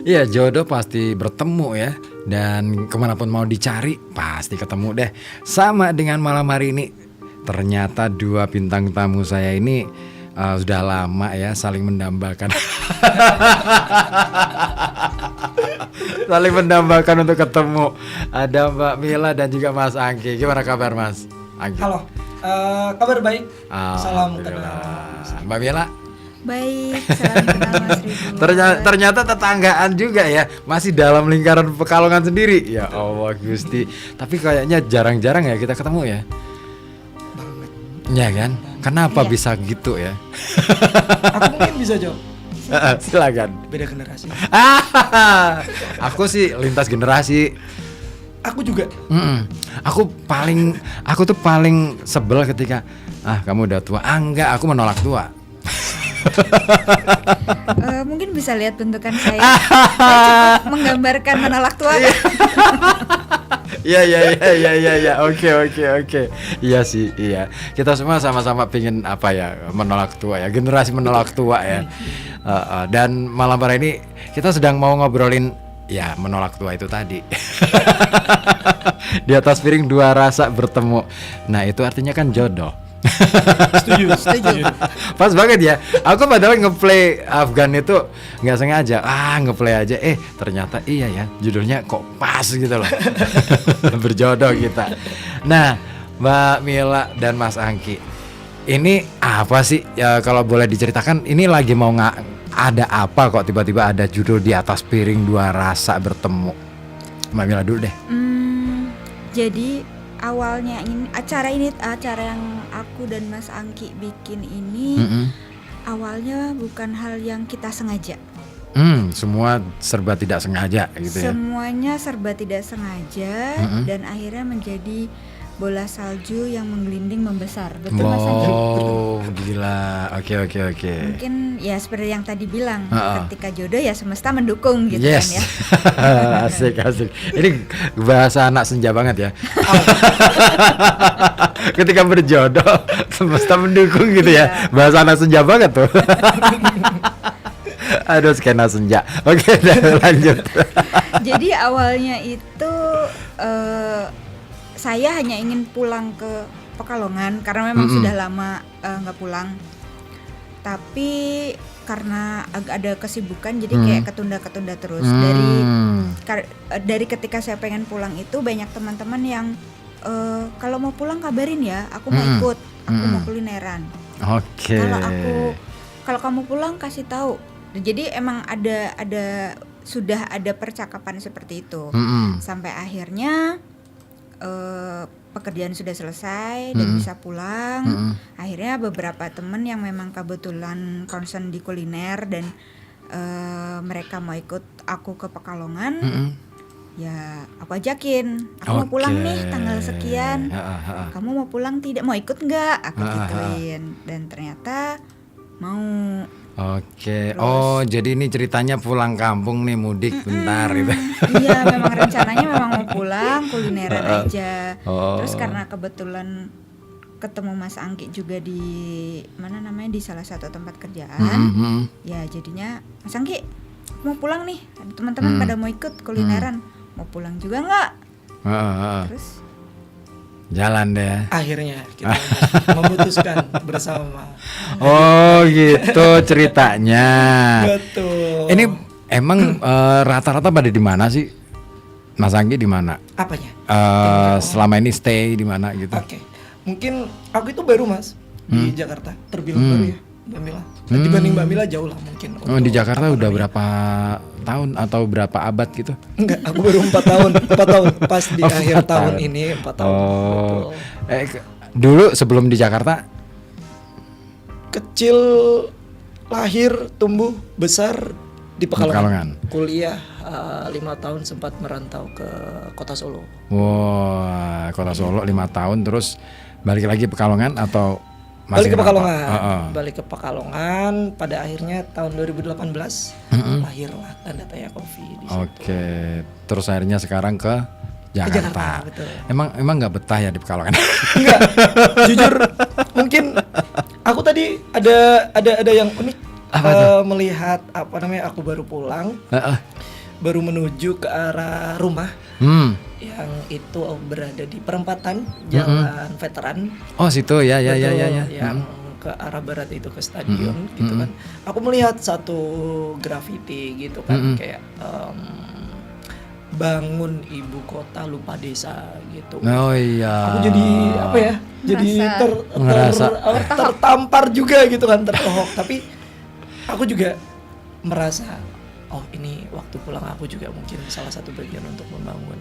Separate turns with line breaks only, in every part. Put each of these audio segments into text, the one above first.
Iya, jodoh pasti bertemu ya. Dan kemanapun mau dicari pasti ketemu deh. Sama dengan malam hari ini. Ternyata dua bintang tamu saya ini sudah lama ya saling mendambakan. Saling mendambakan untuk ketemu. Ada Mbak Mila dan juga Mas Angki. Gimana kabar Mas Angki?
Halo, kabar baik. Salam
Alhamdulillah.
kenal.
Mbak Mila?
Baik, salam kenal Mas Ridwan.
Ternyata tetanggaan juga ya. Masih dalam lingkaran Pekalongan sendiri. Ya Allah Gusti. Tapi kayaknya jarang-jarang ya kita ketemu ya.
Banget.
Ya kan? Kenapa
Iya.
bisa gitu ya?
Aku mungkin bisa jawab.
Silakan.
Beda generasi.
Aku sih lintas generasi.
Aku juga.
Aku tuh paling sebel ketika kamu udah tua. Enggak, aku menolak tua.
Mungkin bisa lihat bentukan saya. Saya cukup menggambarkan menolak tua.
Iya. Oke. Iya sih, iya. Kita semua sama-sama pingin menolak tua ya. Generasi menolak tua ya. Dan malam hari ini kita sedang mau ngobrolin ya menolak tua itu tadi. Di atas piring dua rasa bertemu. Nah, itu artinya kan jodoh.
Setuju.
Pas banget ya. Aku padahal ngeplay Afgan itu nggak sengaja. Ngeplay aja. Ternyata iya ya. Judulnya kok pas gitu loh. Berjodoh kita. Nah, Mbak Mila dan Mas Angki, ini apa sih ya, kalau boleh diceritakan? Ini lagi mau ada apa kok tiba-tiba ada judul di atas piring dua rasa bertemu? Mbak Mila dulu deh.
Jadi awalnya acara yang aku dan Mas Angki bikin ini awalnya bukan hal yang kita sengaja.
Semua serba tidak sengaja gitu ya.
Semuanya serba tidak sengaja dan akhirnya menjadi bola salju yang menggelinding membesar. Betul Mas Angki?
Oh, gila. Oke.
Mungkin ya seperti yang tadi bilang, ketika jodoh ya semesta mendukung gitu
Yes.
kan ya.
Asik. Ini bahasa anak senja banget ya. Ketika berjodoh semesta mendukung gitu ya. Bahasa anak senja banget tuh. Aduh, skena senja. Oke, lanjut.
Jadi awalnya itu saya hanya ingin pulang ke Pekalongan karena memang sudah lama nggak pulang. Tapi karena ada kesibukan jadi kayak ketunda terus. Dari ketika saya pengen pulang itu banyak teman-teman yang kalau mau pulang kabarin ya, aku mau ikut, aku mau kulineran.
Oke.
Kalau kamu pulang kasih tahu. Jadi emang sudah ada percakapan seperti itu. Sampai akhirnya pekerjaan sudah selesai dan bisa pulang. Akhirnya beberapa temen yang memang kebetulan concern di kuliner dan mereka mau ikut aku ke Pekalongan, ya aku ajakin, aku mau pulang nih tanggal sekian. Kamu mau pulang tidak? Mau ikut nggak? Aku gituin. Dan ternyata mau.
Oke. Oh, jadi ini ceritanya pulang kampung nih, mudik bentar gitu.
Iya, memang rencananya memang mau pulang kulineran aja. Terus karena kebetulan ketemu Mas Angki juga di di salah satu tempat kerjaan. Ya jadinya Mas Angki mau pulang nih, teman-teman pada mau ikut kulineran. Mau pulang juga nggak? Terus
jalan deh.
Akhirnya kita memutuskan bersama.
Oh gitu ceritanya.
Betul.
Ini emang rata-rata pada di mana sih? Mas Anggi di mana?
Apanya?
Selama ini stay di mana gitu?
Oke. Mungkin aku itu baru Mas di Jakarta, terbilang baru ya Mbak Mila. Dibanding Mbak Mila jauh lah mungkin.
Di Jakarta udah berapa tahun atau berapa abad gitu?
Enggak, aku baru 4 tahun. 4 tahun pas di akhir tahun ini 4 tahun.
Dulu sebelum di Jakarta?
Kecil, lahir, tumbuh, besar di Pekalongan. Kuliah 5 tahun sempat merantau ke Kota Solo.
Wah, Kota Solo 5 tahun terus balik lagi Pekalongan atau
balik ke Pekalongan. Balik ke Pekalongan pada akhirnya tahun 2018 lahirlah Tanda Taya Coffee di situ.
Oke, terus akhirnya sekarang ke Jakarta.
Betul.
Emang nggak betah ya di Pekalongan?
Enggak, jujur mungkin aku tadi ada yang unik. melihat aku baru pulang, baru menuju ke arah rumah yang itu berada di perempatan Jalan Veteran.
Oh situ ya.
Yang ke arah barat itu ke stadion gitu kan. Aku melihat satu graffiti gitu kan, kayak bangun ibu kota lupa desa gitu.
Oh iya.
Aku jadi jadi tertampar juga gitu kan, tertohok. Tapi aku juga merasa ini waktu pulang aku juga mungkin salah satu bagian untuk membangun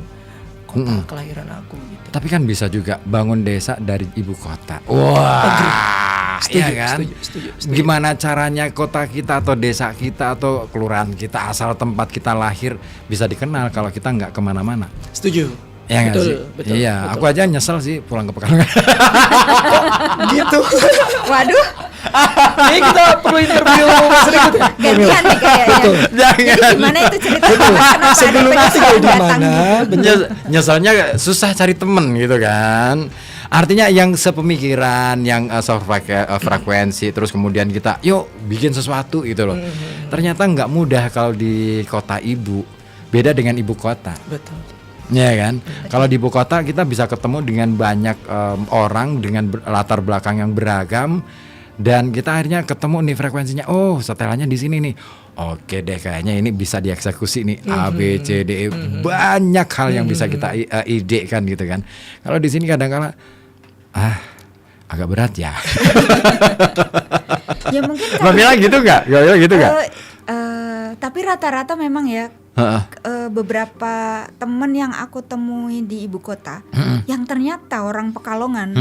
kota kelahiran aku gitu.
Tapi kan bisa juga bangun desa dari ibu kota. Wah, iya kan?
Setuju.
Gimana caranya kota kita atau desa kita atau kelurahan kita, asal tempat kita lahir bisa dikenal kalau kita nggak kemana-mana.
Setuju.
Ya nggak sih? Iya, betul. Aku aja nyesel sih pulang ke Pekalongan.
Gitu.
Waduh.
Ini kita perlu interview berikutnya.
Gantian nih kayaknya.
Jangan.
Gimana itu ceritanya?
Sebelumnya tinggal di mana?
Nyeselnya susah cari temen gitu kan. Artinya yang sepemikiran, yang frekuensi, terus kemudian kita yuk bikin sesuatu gitu loh. Ternyata nggak mudah kalau di kota ibu. Beda dengan ibu kota.
Betul.
Ya kan, kalau di ibu kota kita bisa ketemu dengan banyak orang dengan latar belakang yang beragam dan kita akhirnya ketemu nih frekuensinya. Oh, setelannya di sini nih. Oke deh, kayaknya ini bisa dieksekusi nih A B C D E. Banyak hal yang bisa kita idekan gitu kan. Kalau di sini kadang-kala agak berat ya.
Ya mungkin
Mbak Mila gitu nggak?
Tapi rata-rata memang ya. Beberapa temen yang aku temui di ibu kota yang ternyata orang Pekalongan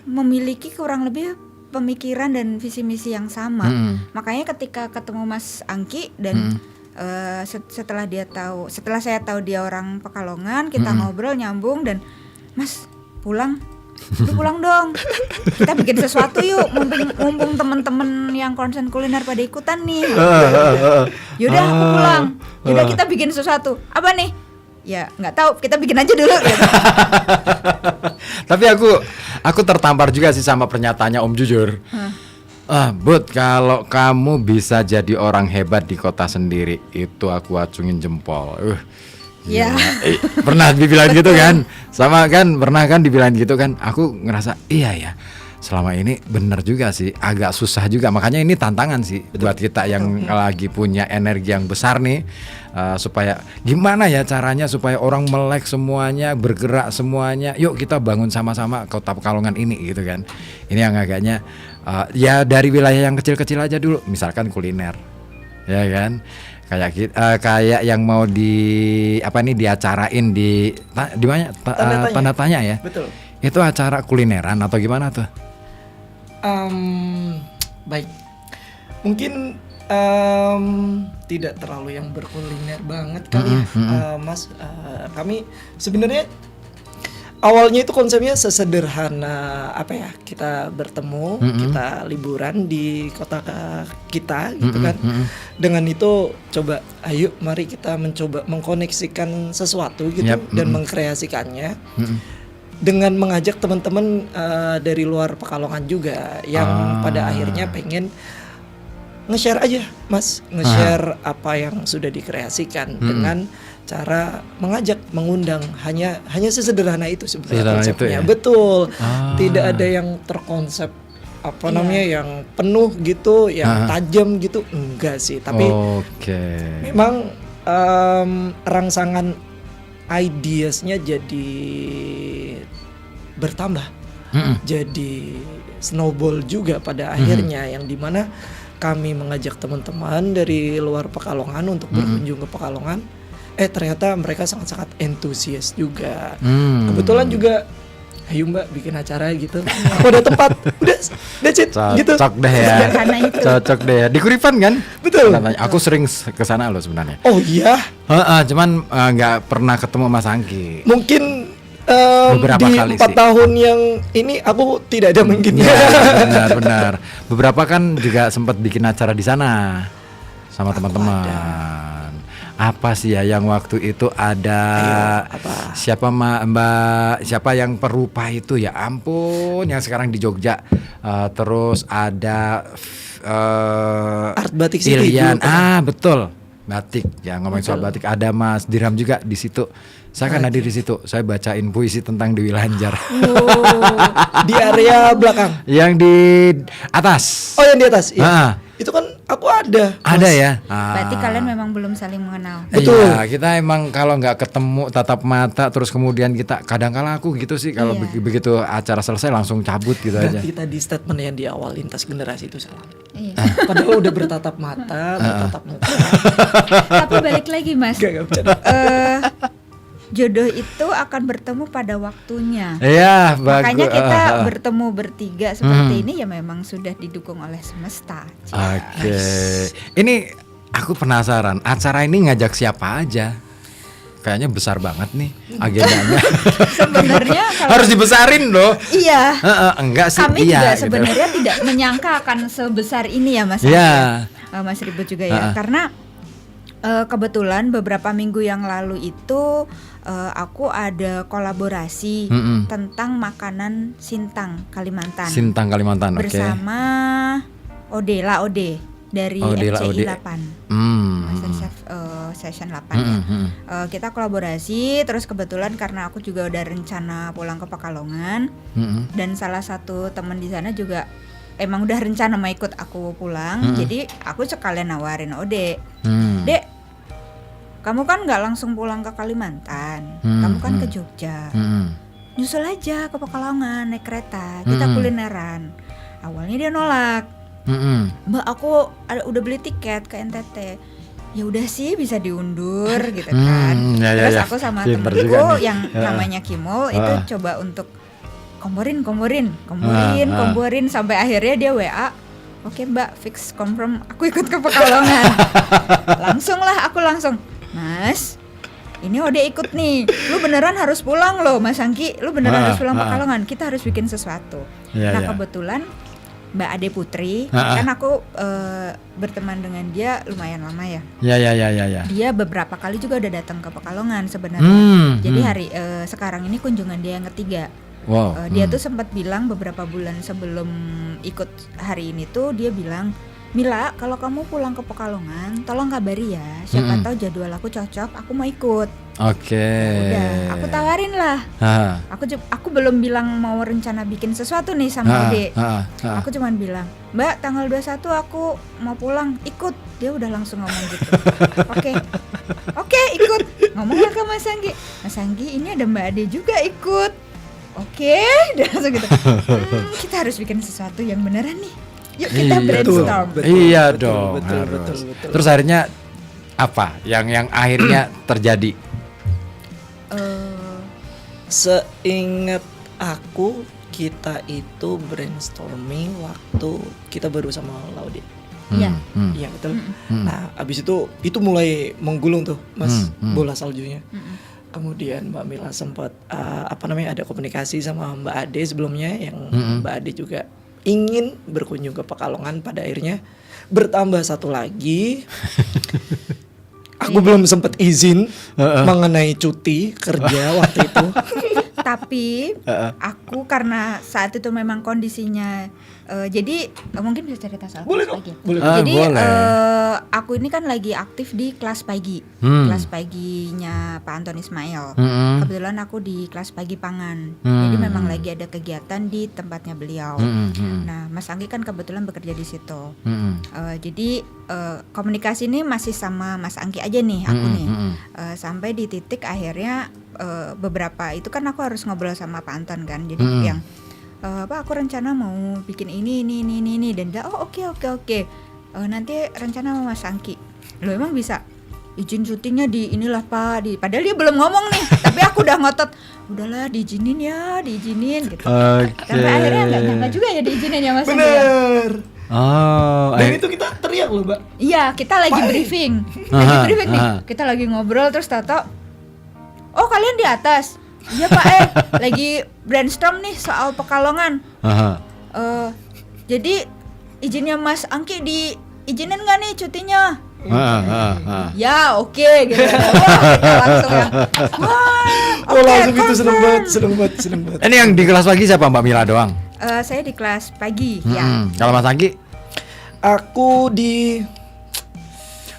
memiliki kurang lebih pemikiran dan visi misi yang sama. Makanya ketika ketemu Mas Angki dan setelah saya tahu dia orang Pekalongan, kita ngobrol nyambung dan Mas pulang dong, kita bikin sesuatu yuk, mumpung temen-temen yang konsen kuliner pada ikutan nih. Yaudah aku pulang, yaudah kita bikin sesuatu. Apa nih? Ya nggak tahu, kita bikin aja dulu. Gitu.
Tapi aku tertampar juga sih sama pernyataannya Om jujur. Bud, kalau kamu bisa jadi orang hebat di kota sendiri, itu aku acungin jempol.
Ya.
Pernah dibilang gitu kan? Sama kan, pernah kan dibilang gitu kan? Aku ngerasa iya ya. Selama ini bener juga sih, agak susah juga. Makanya ini tantangan sih buat kita yang lagi punya energi yang besar nih, supaya gimana ya caranya supaya orang melek semuanya, bergerak semuanya. Yuk kita bangun sama-sama kota Pekalongan ini gitu kan. Ini yang agaknya ya dari wilayah yang kecil-kecil aja dulu, misalkan kuliner, ya kan. Kayak yang mau diacarain di mana tanda tanya ya.
Betul.
Itu acara kulineran atau gimana tuh?
Baik. Mungkin tidak terlalu yang berkuliner banget kali ya, Mas. Kami sebenarnya awalnya itu konsepnya sesederhana kita bertemu, kita liburan di kota kita gitu kan. Dengan itu coba ayo mari kita mencoba mengkoneksikan sesuatu gitu dan mengkreasikannya. Dengan mengajak teman-teman dari luar Pekalongan juga yang pada akhirnya pengen nge-share aja, Mas, nge-share apa yang sudah dikreasikan dengan cara mengundang hanya sesederhana itu sebenarnya konsepnya.
Ya?
Betul. Tidak ada yang terkonsep yang penuh gitu, yang tajam gitu, enggak sih. Tapi memang rangsangan ideasnya jadi bertambah, jadi snowball juga pada akhirnya, yang dimana kami mengajak teman-teman dari luar Pekalongan untuk berkunjung ke Pekalongan. Ternyata mereka sangat-sangat antusias juga. Kebetulan juga, ayo Mbak bikin acara gitu. Aku ada tempat, udah that's it gitu.
Cocok deh ya. Cocok deh ya. Di Kuripan kan?
Betul.
Aku sering kesana loh sebenarnya.
Oh iya?
Cuman nggak pernah ketemu Mas Angki.
Mungkin
beberapa
di
kali
4 tahun yang ini aku tidak ada mungkin.
Benar. Beberapa kan juga sempat bikin acara di sana sama teman-teman. Apa sih ya yang waktu itu ada siapa siapa yang perupa itu ya ampun, yang sekarang di Jogja, terus ada
Art Batik City
Ilian.
dulu pernah.
Betul. Batik. Ya ngomongin soal batik ada Mas Diram juga di situ. Saya kan hadir di situ. Saya bacain puisi tentang Dewi Lanjar.
Di area belakang.
Yang di atas.
Oh, yang di atas. Iya.
Ah.
Itu kan aku ada.
Ada ya.
Berarti kalian memang belum saling mengenal.
Betul.
Iya, kita emang kalau nggak ketemu tatap mata terus kemudian kita kadang-kala aku gitu sih kalau
Iya.
begitu acara selesai langsung cabut gitu aja.
Berarti tadi statement yang di awal lintas generasi itu salah.
Iya.
Padahal udah bertatap mata, bertatap muka.
Tapi balik lagi Mas.
Gak bercanda.
Jodoh itu akan bertemu pada waktunya.
Iya, bagus.
Makanya kita bertemu bertiga seperti ini ya memang sudah didukung oleh semesta.
Oke. Ini aku penasaran, acara ini ngajak siapa aja? Kayaknya besar banget nih agendanya.
Sebenarnya kalau
Harus dibesarin loh.
iya,
Enggak sih.
kami
iya,
juga
gitu.
sebenarnya tidak menyangka akan sebesar ini ya Mas.
Iya.
Mas Ribut juga ya. Karena kebetulan beberapa minggu yang lalu itu aku ada kolaborasi tentang makanan Sintang Kalimantan.
Sintang Kalimantan, oke.
Bersama Ode dari
Ode La
MCI
Ode.
8. Masterchef Session 8 ya. Kita kolaborasi terus kebetulan karena aku juga udah rencana pulang ke Pekalongan dan salah satu teman di sana juga emang udah rencana mau ikut aku pulang. Jadi aku sekalian nawarin Ode. Dek, kamu kan nggak langsung pulang ke Kalimantan, kamu kan ke Jogja. Nyusul aja ke Pekalongan naik kereta, kita kulineran. Awalnya dia nolak. Mbak, aku udah beli tiket ke NTT. Ya udah sih bisa diundur gitu kan. Terus aku sama
Pinter
temenku
juga nih.
yang namanya Kimul itu coba untuk komporin sampai akhirnya dia WA. Oke Mbak, fix confirm aku ikut ke Pekalongan. Langsung Mas, ini Ode ikut nih. Lu beneran harus pulang loh Mas Angki. Lu beneran harus pulang Pekalongan. Kita harus bikin sesuatu. Kebetulan Mbak Ade Putri, kan aku berteman dengan dia lumayan lama ya.
Ya.
Dia beberapa kali juga udah datang ke Pekalongan sebenarnya. Jadi sekarang ini kunjungan dia yang ketiga.
Wow.
Dia tuh sempat bilang beberapa bulan sebelum ikut hari ini tuh dia bilang, Mila, kalau kamu pulang ke Pekalongan, tolong kabari ya. Siapa tahu jadwal aku cocok, aku mau ikut.
Oke.
Udah, aku tawarin lah. Aku belum bilang mau rencana bikin sesuatu nih sama Ode. Aku cuman bilang, Mbak, tanggal 21 aku mau pulang, ikut. Dia udah langsung ngomong gitu. Oke, ikut. Ngomonglah ke Mas Anggi. Mas Anggi, ini ada Mbak Ade juga ikut. Oke, dia langsung gitu. Kita harus bikin sesuatu yang beneran nih. Yuk kita brainstorm.
Iya dong, harus.
Betul.
Terus akhirnya apa yang akhirnya terjadi?
Seingat aku kita itu brainstorming waktu kita baru sama Laude.
Iya.
Iya betul. Nah abis itu mulai menggulung tuh Mas bola saljunya. Kemudian Mbak Mila sempat ada komunikasi sama Mbak Ade sebelumnya yang Mbak Ade juga ingin berkunjung ke Pekalongan. Pada akhirnya bertambah satu lagi. Aku belum sempat izin mengenai cuti kerja waktu itu.
Tapi aku karena saat itu memang kondisinya jadi mungkin bisa cerita soal
Boleh
kelas
dong,
pagi ya?
boleh.
Jadi
Boleh.
aku ini kan lagi aktif di kelas pagi, kelas paginya Pak Anton Ismail. Kebetulan aku di kelas pagi pangan, jadi memang lagi ada kegiatan di tempatnya beliau. Nah, Mas Anggi kan kebetulan bekerja di situ. Jadi komunikasi ini masih sama Mas Anggi aja nih, aku nih. Sampai di titik akhirnya beberapa itu kan aku harus ngobrol sama Pak Anton kan, jadi yang Pak, aku rencana mau bikin ini dan dia oke. Nanti rencana sama Mas Angki. Lo emang bisa izin syutingnya di inilah Pak, padahal dia belum ngomong nih, tapi aku udah ngotot. Udahlah diizinin gitu. Sampai akhirnya nggak nyangka juga ya diizinin ya Mas Angki.
Bener. Dan
Dan
itu kita teriak loh Mbak.
Iya, kita lagi briefing. Nih. Kita lagi ngobrol terus tato. Oh, kalian di atas. Iya Pak, lagi brainstorm nih soal Pekalongan. Jadi izinnya Mas Angki diizinin nggak nih cutinya? Ya oke gitu. Wah, kita langsung yang
Langsung itu seneng banget.
Ini yang di kelas pagi siapa, Mbak Mila doang?
Saya di kelas pagi ya.
Kalau Mas Anggi?
Aku di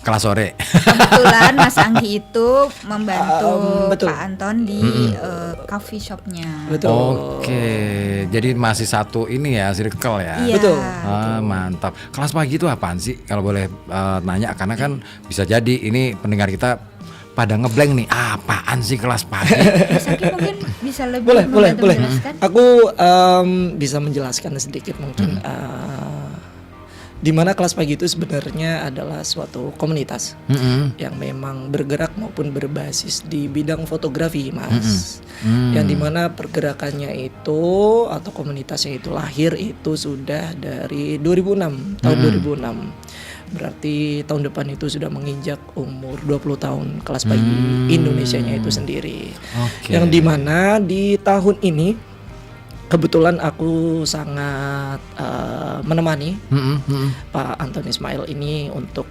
kelas sore.
Kebetulan Mas Anggi itu membantu
Betul.
Pak Anton di coffee shopnya.
Betul.
Oke, jadi masih satu ini ya, circle ya.
Iya.
Betul.
Mantap. Kelas pagi itu apaan sih? Kalau boleh nanya, karena kan bisa jadi ini pendengar kita pada ngeblank nih. Apaan sih kelas pagi?
Mas Anggi mungkin bisa lebih
Boleh.
menjelaskan.
Aku bisa menjelaskan sedikit mungkin. Di mana kelas pagi itu sebenarnya adalah suatu komunitas yang memang bergerak maupun berbasis di bidang fotografi, Mas. Yang dimana pergerakannya itu atau komunitasnya itu lahir itu sudah dari 2006, tahun 2006. Berarti tahun depan itu sudah menginjak umur 20 tahun kelas pagi Indonesianya itu sendiri.
Oke.
Yang dimana di tahun ini kebetulan aku sangat menemani Pak Anton Ismail ini untuk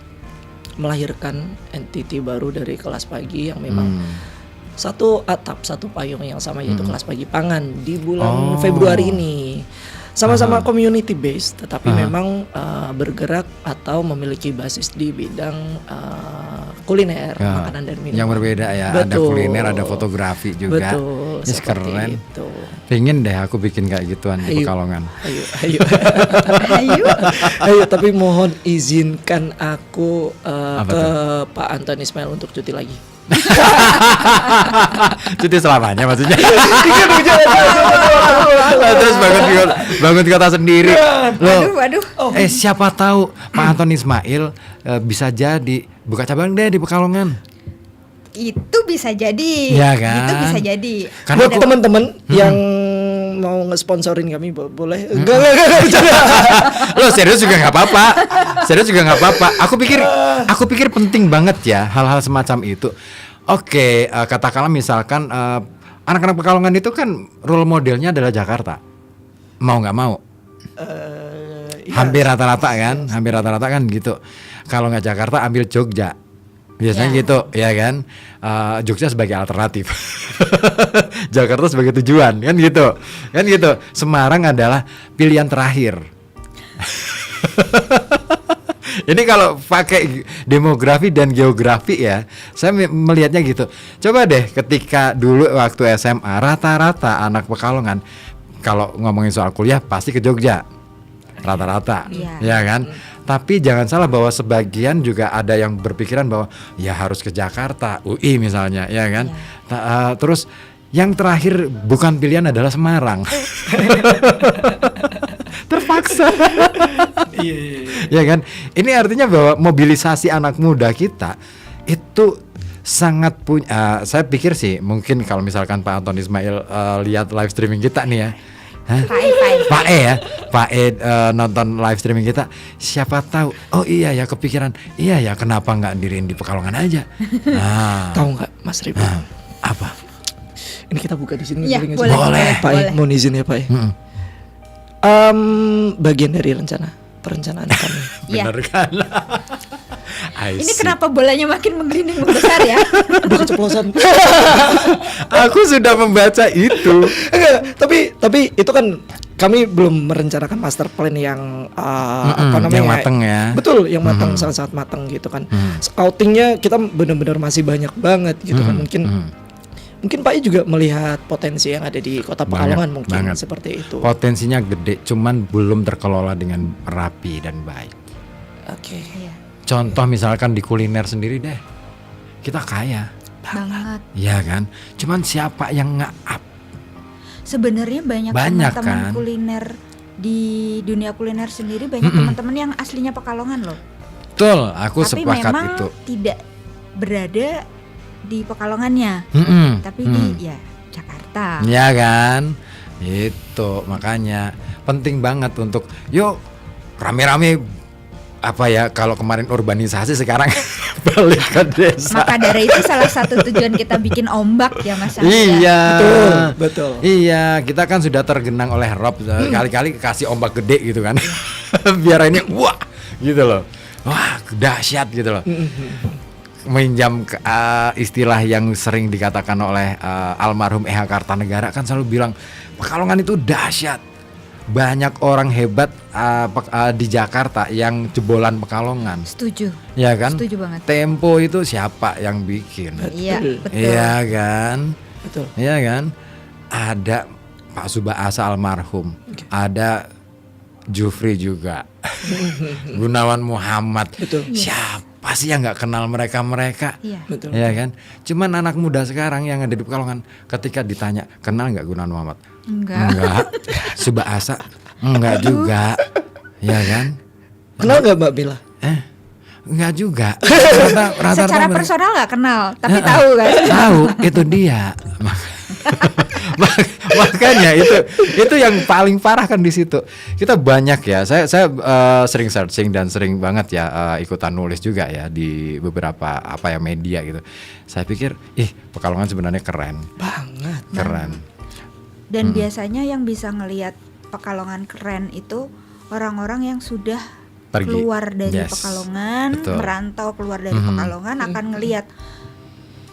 melahirkan entiti baru dari kelas pagi yang memang satu atap, satu payung yang sama, yaitu kelas pagi pangan di bulan Februari ini. Sama-sama community based, tetapi memang bergerak atau memiliki basis di bidang kuliner, makanan dan minuman.
Yang berbeda ya, ada
Betul.
kuliner, ada fotografi juga.
Betul,
Yes,
seperti
keren.
itu.
Pengen deh aku bikin kayak gituan di
Ayo.
Pekalongan.
Ayo.
Ayo.
Ayo, tapi mohon izinkan aku
Apa
ke
tuh?
Pak Anton Ismail untuk cuti lagi.
Cuti selamanya maksudnya. Terus bangun di kota sendiri. Loh,
Waduh.
siapa tahu Pak Anton Ismail bisa jadi buka cabang deh di Pekalongan.
Itu bisa jadi.
Iya kan?
Itu bisa jadi.
Karena
Buat
aku-
teman-teman yang mau nge-sponsorin kami boleh. Enggak, bercanda.
Lo serius juga nggak apa-apa. Serius juga nggak apa-apa. Aku pikir penting banget ya hal-hal semacam itu. Oke, katakanlah misalkan anak-anak Pekalongan itu kan role modelnya adalah Jakarta. Mau nggak mau. Hampir rata-rata kan gitu. Kalau nggak Jakarta ambil Jogja. Biasanya
Ya.
gitu, ya kan. Jogja sebagai alternatif, Jakarta sebagai tujuan, kan gitu. Semarang adalah pilihan terakhir. Ini kalau pakai demografi dan geografi ya, saya melihatnya gitu. Coba deh ketika dulu waktu SMA rata-rata anak Pekalongan kalau ngomongin soal kuliah pasti ke Jogja. Rata-rata,
Iya.
ya kan? Tapi jangan salah bahwa sebagian juga ada yang berpikiran bahwa ya harus ke Jakarta, UI misalnya, ya kan? Terus yang terakhir bukan pilihan adalah Semarang. Terpaksa.
Iya.
Ya kan? Ini artinya bahwa mobilisasi anak muda kita itu sangat punya. Saya pikir sih mungkin kalau misalkan Pak Anton Ismail lihat live streaming kita nih ya. Hah? Pak E nonton live streaming kita, siapa tahu, oh iya ya kepikiran, iya ya kenapa nggak diriin di Pekalongan aja? Nah,
Tahu nggak, Mas Ribu?
apa?
Ini kita buka di sini.
Iya,
boleh nggak sih?
boleh,
Boleh.
Pak,
boleh.
mohon izin ya, Pak. Bagian dari perencanaan kami.
Iya.
Bener kan? I
Ini
see.
kenapa bolanya makin menggelinding membesar ya?
Udah keceplosan.
Aku sudah membaca itu.
Enggak, tapi itu kan kami belum merencanakan master plan yang apa namanya?
yang mateng ya.
Betul, yang matang, sangat-sangat matang gitu kan. Scoutingnya kita benar-benar masih banyak banget gitu kan. Mungkin Pak I juga melihat potensi yang ada di Kota Pekalongan mungkin
banget.
seperti itu.
Potensinya gede, cuman belum terkelola dengan rapi dan baik.
Oke.
Iya.
Contoh misalkan di kuliner sendiri deh, kita kaya,
Banget.
ya kan? Cuman siapa yang nge-up?
Sebenarnya banyak
Banyak,
teman-teman
kan?
kuliner di dunia kuliner sendiri, banyak teman-teman yang aslinya Pekalongan loh.
Betul, aku
Tapi
sepakat
memang
itu.
tidak berada di Pekalongannya, tapi di ya Jakarta.
Ya kan? Itu makanya penting banget untuk yuk rame-rame apa ya, kalau kemarin urbanisasi sekarang balik ke desa.
Maka dari itu salah satu tujuan kita bikin ombak ya Mas Angga.
Iya.
Betul.
Iya, kita kan sudah tergenang oleh rob, kali-kali kasih ombak gede gitu kan. Biar ini wah gitu loh. Wah, dahsyat gitu loh. Minjam istilah yang sering dikatakan oleh almarhum E.H. Kartanegara kan selalu bilang Pekalongan itu dahsyat. banyak orang hebat di Jakarta yang jebolan Pekalongan.
Setuju.
Ya kan?
Setuju banget.
Tempo itu siapa yang bikin?
Iya, betul.
Iya kan?
Betul.
Iya kan? Ada Pak Subasa almarhum, ada Jufri juga, Gunawan Muhammad.
Betul.
Siapa sih yang nggak kenal mereka?
Iya.
Betul.
Ya kan? Cuman anak muda sekarang yang ada di Pekalongan, ketika ditanya kenal nggak Gunawan Muhammad?
Enggak.
Subasa enggak juga, ya kan?
Kenal nggak Mbak Bila?
Enggak juga.
Secara personal nggak kenal, tapi tahu kan?
Tahu, itu dia. Makanya itu yang paling parah kan di situ. Kita banyak ya. Saya sering searching dan sering banget ya ikutan nulis juga ya di beberapa media gitu. Saya pikir, Pekalongan sebenarnya keren.
Banget.
Keren.
Dan biasanya yang bisa ngelihat Pekalongan keren itu orang-orang yang sudah
Pergi.
keluar dari
Yes.
Pekalongan,
Betul.
merantau keluar dari Pekalongan akan ngelihat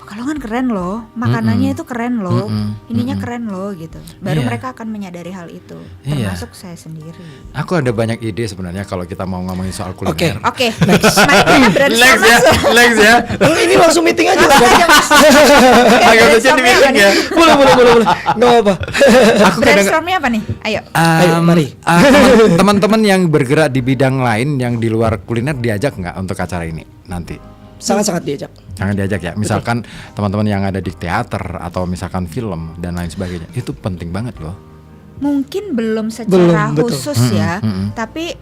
Pekalongan keren loh, makanannya itu keren loh, ininya keren loh gitu. Baru
Iya.
mereka akan menyadari hal itu,
Iya.
termasuk saya sendiri.
Aku ada banyak ide sebenarnya kalau kita mau ngomongin soal kuliner.
Oke, mari kita brainstorm
Lex ya.
Ini langsung meeting aja.
Agak udah jadi meeting ya.
Boleh. Nggak apa.
Aku kadang
Brainstormnya apa nih? Ayo.
Ayo, mari.
Teman-teman yang bergerak di bidang lain yang di luar kuliner diajak nggak untuk acara ini nanti?
Sangat-sangat diajak.
Jangan diajak ya. Misalkan teman-teman yang ada di teater atau misalkan film dan lain sebagainya, itu penting banget loh.
Mungkin belum secara
Belum, betul.
khusus ya, tapi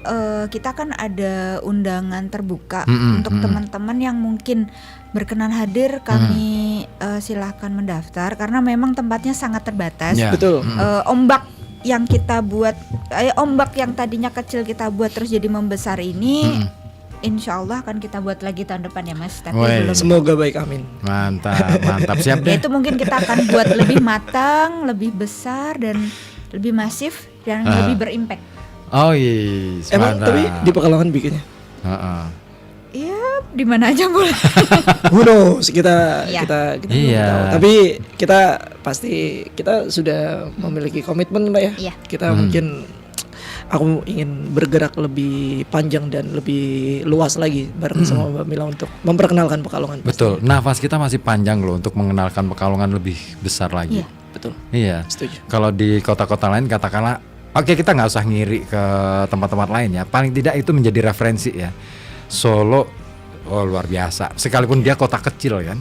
kita kan ada undangan terbuka untuk teman-teman yang mungkin berkenan hadir. Kami silahkan mendaftar karena memang tempatnya sangat terbatas.
Ya.
Betul.
Ombak yang kita buat, ombak yang tadinya kecil kita buat terus jadi membesar ini, insya Allah akan kita buat lagi tahun depan ya Mas. Tapi
Woi.
belum.
Semoga baik, amin.
Mantap siap
Ya
deh.
itu mungkin kita akan buat lebih matang, lebih besar dan lebih masif dan lebih berimpact.
Oh iya.
Emang tapi di Pekalongan bikinnya?
Iya, di mana aja boleh.
Who knows, kita
Iya.
belum
Iya.
tahu. Tapi kita sudah memiliki komitmen lah ya.
Iya.
Kita mungkin aku ingin bergerak lebih panjang dan lebih luas lagi bareng sama Mbak Mila untuk memperkenalkan Pekalongan.
Betul. Nafas kita masih panjang loh untuk mengenalkan Pekalongan lebih besar lagi.
Iya.
Betul.
Iya.
Setuju.
Kalau di kota-kota lain katakanlah, oke kita nggak usah ngiri ke tempat-tempat lain ya. Paling tidak itu menjadi referensi ya. Solo, luar biasa. Sekalipun dia kota kecil kan.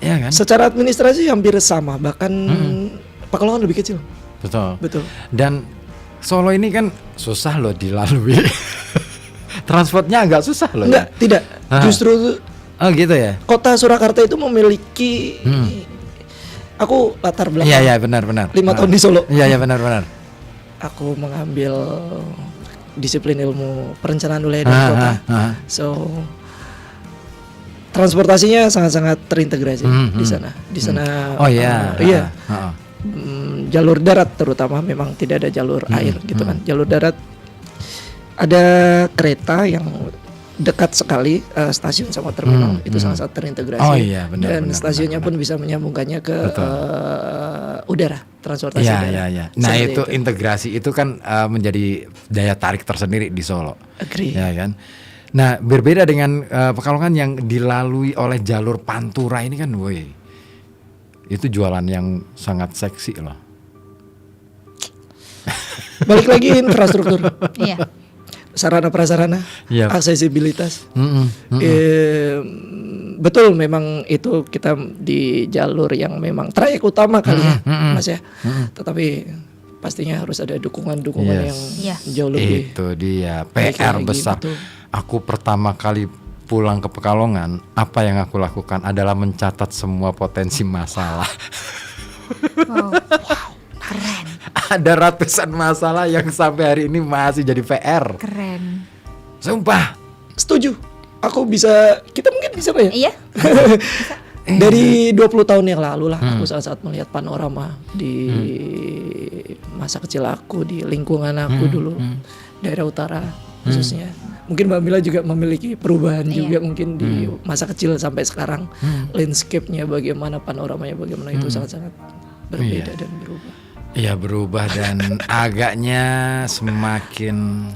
Iya kan?
Secara administrasi hampir sama, bahkan Pekalongan lebih kecil.
Betul.
Betul.
Dan Solo ini kan susah loh dilalui. Transportnya agak susah loh.
Enggak, tidak. Justru
Oh gitu ya.
kota Surakarta itu memiliki aku latar belakang.
Iya benar.
5 tahun di Solo.
Iya benar.
Aku mengambil disiplin ilmu perencanaan wilayah dan kota. So transportasinya sangat-sangat terintegrasi di sana. Di sana.
Oh iya.
Iya. Jalur darat terutama memang tidak ada jalur air gitu kan. Jalur darat ada kereta yang dekat sekali stasiun sama terminal itu sangat-sangat terintegrasi.
Oh iya, benar.
Dan stasiunnya pun bisa menyambungkannya ke udara, transportasi udara.
Iya. Nah
Seperti
itu integrasi itu kan menjadi daya tarik tersendiri di Solo.
Agree.
Ya kan. Nah berbeda dengan Pekalongan yang dilalui oleh jalur Pantura ini kan, woi, itu jualan yang sangat seksi loh.
Balik lagi infrastruktur,
Iya.
sarana prasarana,
Iya.
aksesibilitas. Betul, memang itu kita di jalur yang memang trayek utama kali ya, Mas ya. Tetapi pastinya harus ada dukungan-dukungan
Yes.
yang
Iya.
jauh lebih.
Itu dia
baik
PR
lagi,
besar.
betul.
Aku pertama kali pulang ke Pekalongan, apa yang aku lakukan adalah mencatat semua potensi masalah.
Wow. Keren.
Ada ratusan masalah yang sampai hari ini masih jadi PR.
Keren.
Sumpah.
Setuju. Aku bisa, kita mungkin bisa lah ya.
Iya.
Dari 20 tahun yang lalu lah aku saat melihat panorama di masa kecil aku, di lingkungan aku dulu, daerah utara khususnya. Mungkin Mbak Mila juga memiliki perubahan juga mungkin di masa kecil sampai sekarang. Landscape-nya bagaimana, panoramanya bagaimana, itu sangat-sangat berbeda dan berubah.
Iya, berubah dan agaknya semakin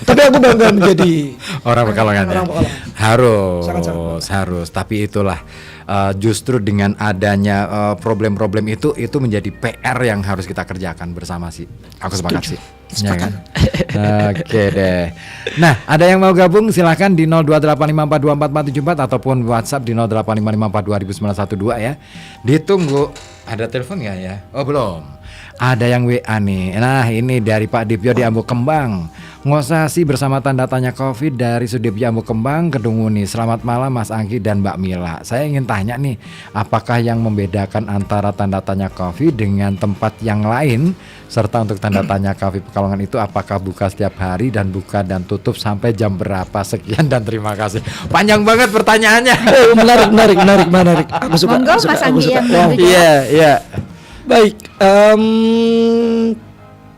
Tapi aku bangga menjadi
orang Pekalongan ya.
orang Pekalongan.
Harus,
Sangat-sangat.
harus. Tapi itulah justru dengan adanya problem-problem itu menjadi PR yang harus kita kerjakan bersama sih. Aku sepakat sih. Ya kan? Oke deh. Nah, ada yang mau gabung silahkan di 0285424474 ataupun WhatsApp di 0855422912 ya. Ditunggu. Ada telepon nggak ya? Oh belum. Ada yang WA nih. Nah ini dari Pak Dipyo di Ambu Kembang. Ngosasi bersama tanda tanya COVID dari Sudipyo Ambu Kembang Kedunguni. Selamat malam Mas Angki dan Mbak Mila. Saya ingin tanya nih, apakah yang membedakan antara tanda tanya COVID dengan tempat yang lain? Serta untuk tanda tanya COVID Pekalongan itu apakah buka setiap hari dan buka dan tutup sampai jam berapa? Sekian dan terima kasih. Panjang banget pertanyaannya.
Menarik. Aku suka.
Monggo,
aku suka,
Mas
aku
Anggi
suka.
yang
Wow.
bantu.
Iya.
Baik,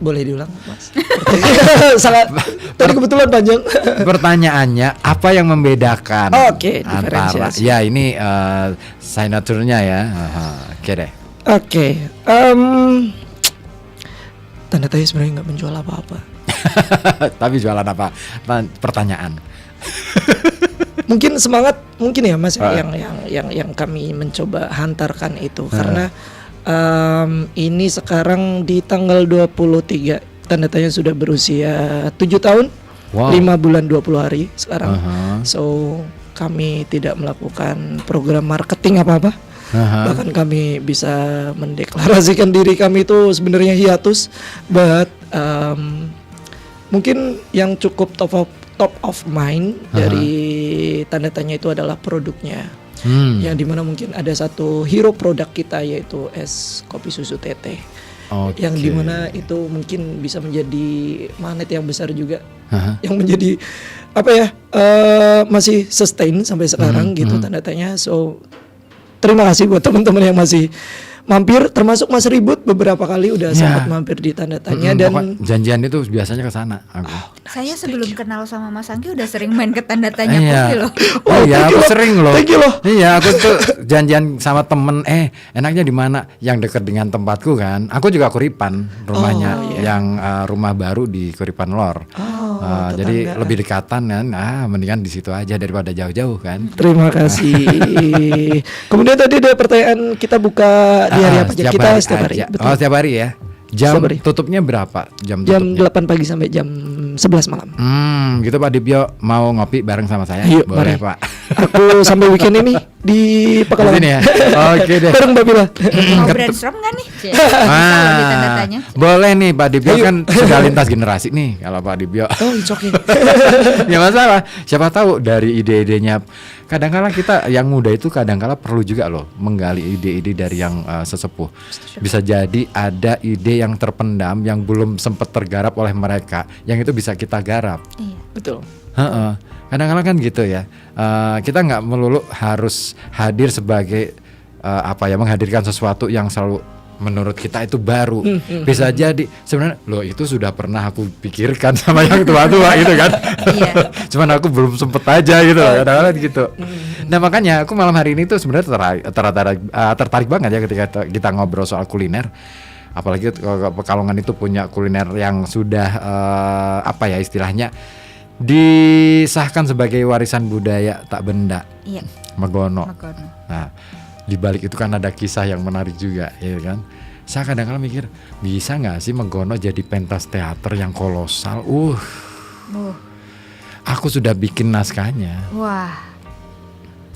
boleh diulang, Mas? Sangat. Tadi kebetulan panjang.
Pertanyaannya apa yang membedakan
Oke,
antara
diferensiasi.
ya ini signaturnya ya. Oke deh.
Oke, tanda tanya sebenarnya nggak menjual apa-apa.
Tapi jualan apa? Pertanyaan.
Mungkin semangat, mungkin ya Mas, yang kami mencoba hantarkan itu karena ini sekarang di tanggal 23 tanda tanya sudah berusia 7 tahun.
Wow.
5 bulan 20 hari sekarang.
Aha.
So kami tidak melakukan program marketing apa-apa.
Aha.
Bahkan kami bisa mendeklarasikan diri kami itu sebenarnya hiatus, but mungkin yang cukup top of mind dari tanda tanya itu adalah produknya. Yang dimana mungkin ada satu hero produk kita yaitu es kopi susu Teteh.
Oke.
Yang dimana itu mungkin bisa menjadi magnet yang besar juga.
Aha.
Yang menjadi apa ya, masih sustain sampai sekarang gitu tanda tanya. So terima kasih buat teman-teman yang masih mampir, termasuk Mas Ribut beberapa kali udah sempat mampir di tanda tanya dan
Pokoknya janjian itu biasanya ke sana aku.
Saya sebelum kenal sama Mas Anggi udah sering main ke tanda tanya
Iya.
kopi loh.
Oh iya, aku sering loh.
Thank you loh.
Iya, aku tuh janjian sama temen. Enaknya di mana? Yang dekat dengan tempatku kan. Aku juga Kuripan rumahnya, yang rumah baru di Kuripan Lor. Jadi lebih dekatan kan. Mendingan di situ aja daripada jauh-jauh kan.
terima kasih. Kemudian tadi ada pertanyaan, kita buka di hari apa aja? Kita setiap hari.
aja.
Betul.
Oh, setiap hari ya. Jam
Setiap hari.
tutupnya berapa? Jam
Jam
tutupnya?
8 pagi sampai jam 11 malam.
Gitu Pak Dipyo, mau ngopi bareng sama saya?
Yuk,
Boleh
mari.
Pak.
Aku sampai weekend ini di Pekalongan.
Di sini ya? Oke deh.
Bareng Mbak Mila.
Mau brainstorm nggak nih? Bisa loh di tanda tanya.
Boleh nih Pak Dipyo, kan sudah lintas generasi nih kalau Pak Dipyo.
Oh, it's okay.
Ya masalah. Siapa tahu dari ide-idenya. Kadang-kala kita yang muda itu kadang-kala perlu juga loh menggali ide-ide dari yang sesepuh. Bisa jadi ada ide yang terpendam yang belum sempat tergarap oleh mereka, yang itu bisa kita garap.
Iya.
Betul.
Kadang-kala kan gitu ya. Kita nggak melulu harus hadir sebagai menghadirkan sesuatu yang selalu menurut kita itu baru. Bisa jadi sebenarnya loh itu sudah pernah aku pikirkan sama yang tua-tua gitu kan.
Iya.
Cuman aku belum sempet aja gitu loh, kadang-kadang gitu. Nah makanya aku malam hari ini tuh sebenarnya tertarik banget ya ketika kita ngobrol soal kuliner. Apalagi Pekalongan itu punya kuliner yang sudah istilahnya disahkan sebagai warisan budaya tak benda.
Iya.
Megono.
Megono.
Nah, di balik itu kan ada kisah yang menarik juga, ya kan? Saya kadang-kadang mikir, bisa nggak sih Megono jadi pentas teater yang kolosal? Aku sudah bikin naskahnya.
Wah.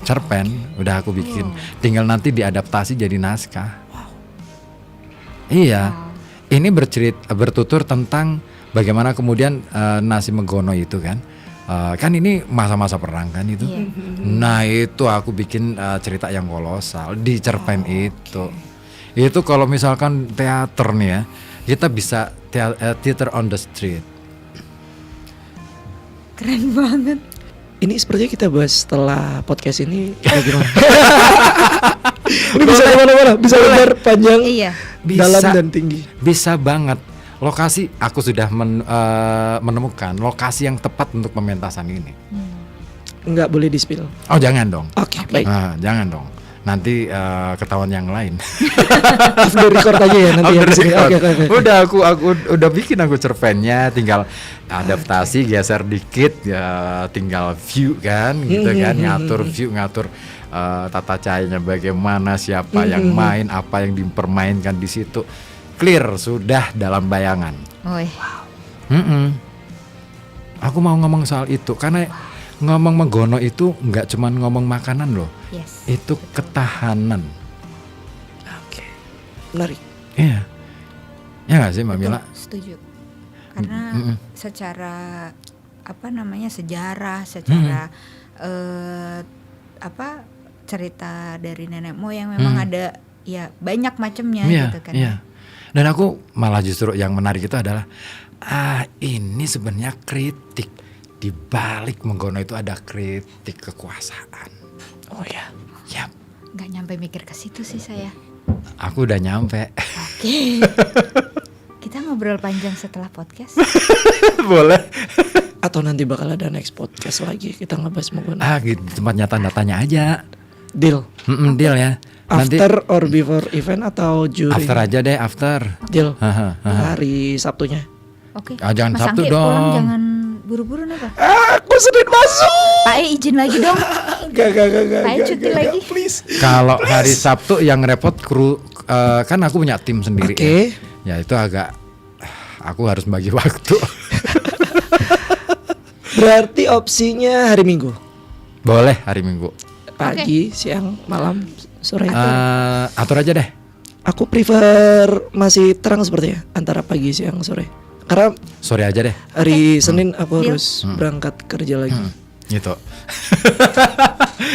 Cerpen udah aku bikin, tinggal nanti diadaptasi jadi naskah. Iya, ini bertutur tentang bagaimana kemudian nasi Megono itu kan. Kan ini masa-masa perang kan itu.
Iya.
Nah itu aku bikin cerita yang kolosal di cerpen itu. Itu kalau misalkan teater nih ya, kita bisa theater on the street.
Keren banget.
Ini sepertinya kita bahas setelah podcast ini. Gimana? Ini bisa kemana-mana, bisa lebar, panjang,
Iya.
dalam dan tinggi.
Bisa banget. Lokasi aku sudah menemukan lokasi yang tepat untuk pementasan ini.
Nggak boleh di-spill.
Oh jangan dong.
Oke, baik.
Jangan dong. nanti ketahuan yang lain.
Off the record aja ya nanti.
Off
ya
the
di sini.
record.
Oke.
Udah aku udah bikin aku cerpennya, tinggal adaptasi, geser dikit ya, tinggal view kan, gitu kan, ngatur view, ngatur tata cahayanya bagaimana, siapa yang main, apa yang dipermainkan di situ, clear sudah dalam bayangan.
Woi.
Aku mau ngomong soal itu karena ngomong Menggono itu nggak cuman ngomong makanan loh,
Yes.
itu ketahanan.
Oke. Menarik.
Iya, ya nggak sih Mbak Mila?
Setuju. Karena secara sejarah, secara cerita dari nenek moyang memang ada ya banyak macamnya gitu kan.
Iya. Dan aku malah justru yang menarik itu adalah ini sebenarnya kritik, di balik Menggono itu ada kritik kekuasaan.
Oh ya.
Yap.
Nggak nyampe mikir ke situ sih saya.
Aku udah nyampe.
Oke. Kita ngobrol panjang setelah podcast.
Boleh.
Atau nanti bakal ada next podcast lagi kita ngebahas Menggono.
Gitu, tempatnya tanda tanya aja.
Deal.
Deal ya. Nanti
After or before event atau during?
after aja deh, after.
Deal.
Haha.
Hari Sabtunya.
Oke.
Jangan
Mas
Sabtu
Angki
dong.
pulang jangan buru-buru apa?
Aku Senin masuk.
Pak E izin lagi dong.
Gak.
Pak E cuti lagi.
Please.
Kalau hari Sabtu yang repot kru, kan aku punya tim sendiri.
Oke.
Ya itu agak, aku harus bagi waktu.
Berarti opsinya hari Minggu.
Boleh hari Minggu.
Pagi, siang, malam, sore.
Atur aja deh.
Aku prefer masih terang sepertinya antara pagi, siang, sore. Karena
Sore aja deh.
hari Senin aku
Deal.
harus berangkat kerja lagi.
Gitu.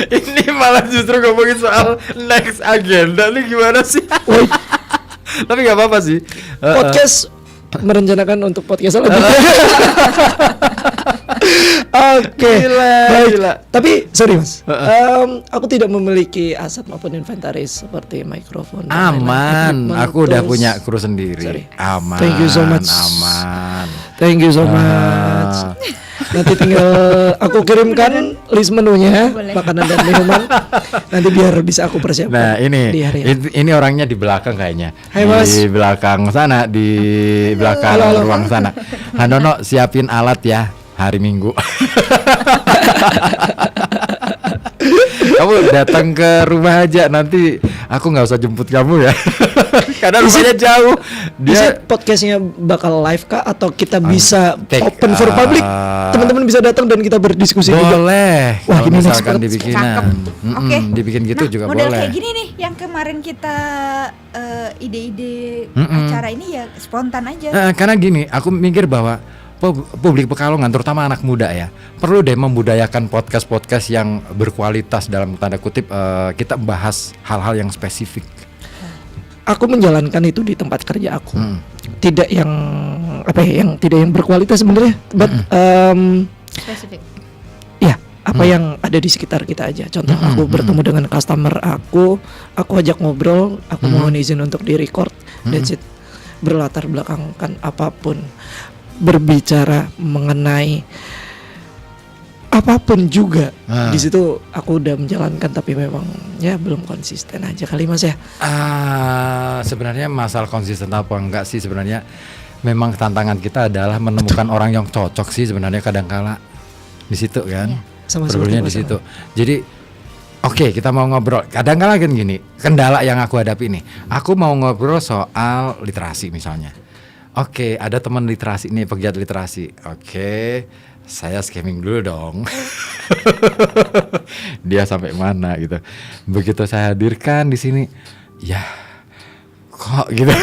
Ini malah justru ngomongin soal next agenda nih, gimana sih?
Woi,
Tapi nggak apa-apa sih.
podcast merencanakan untuk podcast lagi. Oke, baik.
Gila.
Tapi sorry mas, aku tidak memiliki aset maupun inventaris seperti mikrofon. dan lain-lain.
Aman.
Equipment,
Aku udah
tools.
punya kru sendiri.
Sorry.
Aman.
Thank you so much.
Aman.
Thank you so much. Nanti tinggal aku kirimkan list menunya,
Boleh.
makanan dan minuman. Nanti biar bisa aku persiapkan.
Nah
di hari
ini orangnya di belakang kayaknya.
Hai, Mas.
Di belakang sana, di belakang
Halo.
ruang sana. Hanono siapin alat ya hari Minggu. Kamu datang ke rumah aja, nanti aku nggak usah jemput kamu ya. Karena rumahnya jauh.
Bisa podcastnya bakal live kah atau kita bisa
take,
open for public? Teman-teman bisa datang dan kita berdiskusi juga.
Boleh.
Wah,
Kalau
ini next
misalkan
banget.
dibikinan.
Cakep. Oke.
Dibikin gitu juga
model
boleh.
kayak gini nih yang kemarin kita ide-ide acara ini ya spontan aja.
Karena gini, aku mikir bahwa publik Pekalongan terutama anak muda ya perlu deh membudayakan podcast-podcast yang berkualitas, dalam tanda kutip kita bahas hal-hal yang spesifik.
Aku menjalankan itu di tempat kerja aku. Tidak yang yang tidak yang berkualitas sebenarnya, but
Spesifik.
ya apa yang ada di sekitar kita aja. Contoh aku bertemu dengan customer aku ajak ngobrol, aku mohon izin untuk di record, that's it. Berlatar belakangkan apapun, berbicara mengenai apapun juga. Di situ aku udah menjalankan, tapi memang ya belum konsisten aja kali mas ya.
Sebenarnya masalah konsisten apa enggak sih, sebenarnya memang tantangan kita adalah menemukan orang yang cocok sih sebenarnya, kadangkala di situ kan.
Sama
Problemnya di
seperti
situ. Jadi oke, kita mau ngobrol. Kadang-kala kan gini, kendala yang aku hadapi nih. Aku mau ngobrol soal literasi misalnya. Oke, ada teman literasi nih, pegiat literasi. Oke, saya scamming dulu dong. Dia sampai mana gitu. Begitu saya hadirkan di sini, ya kok gitu.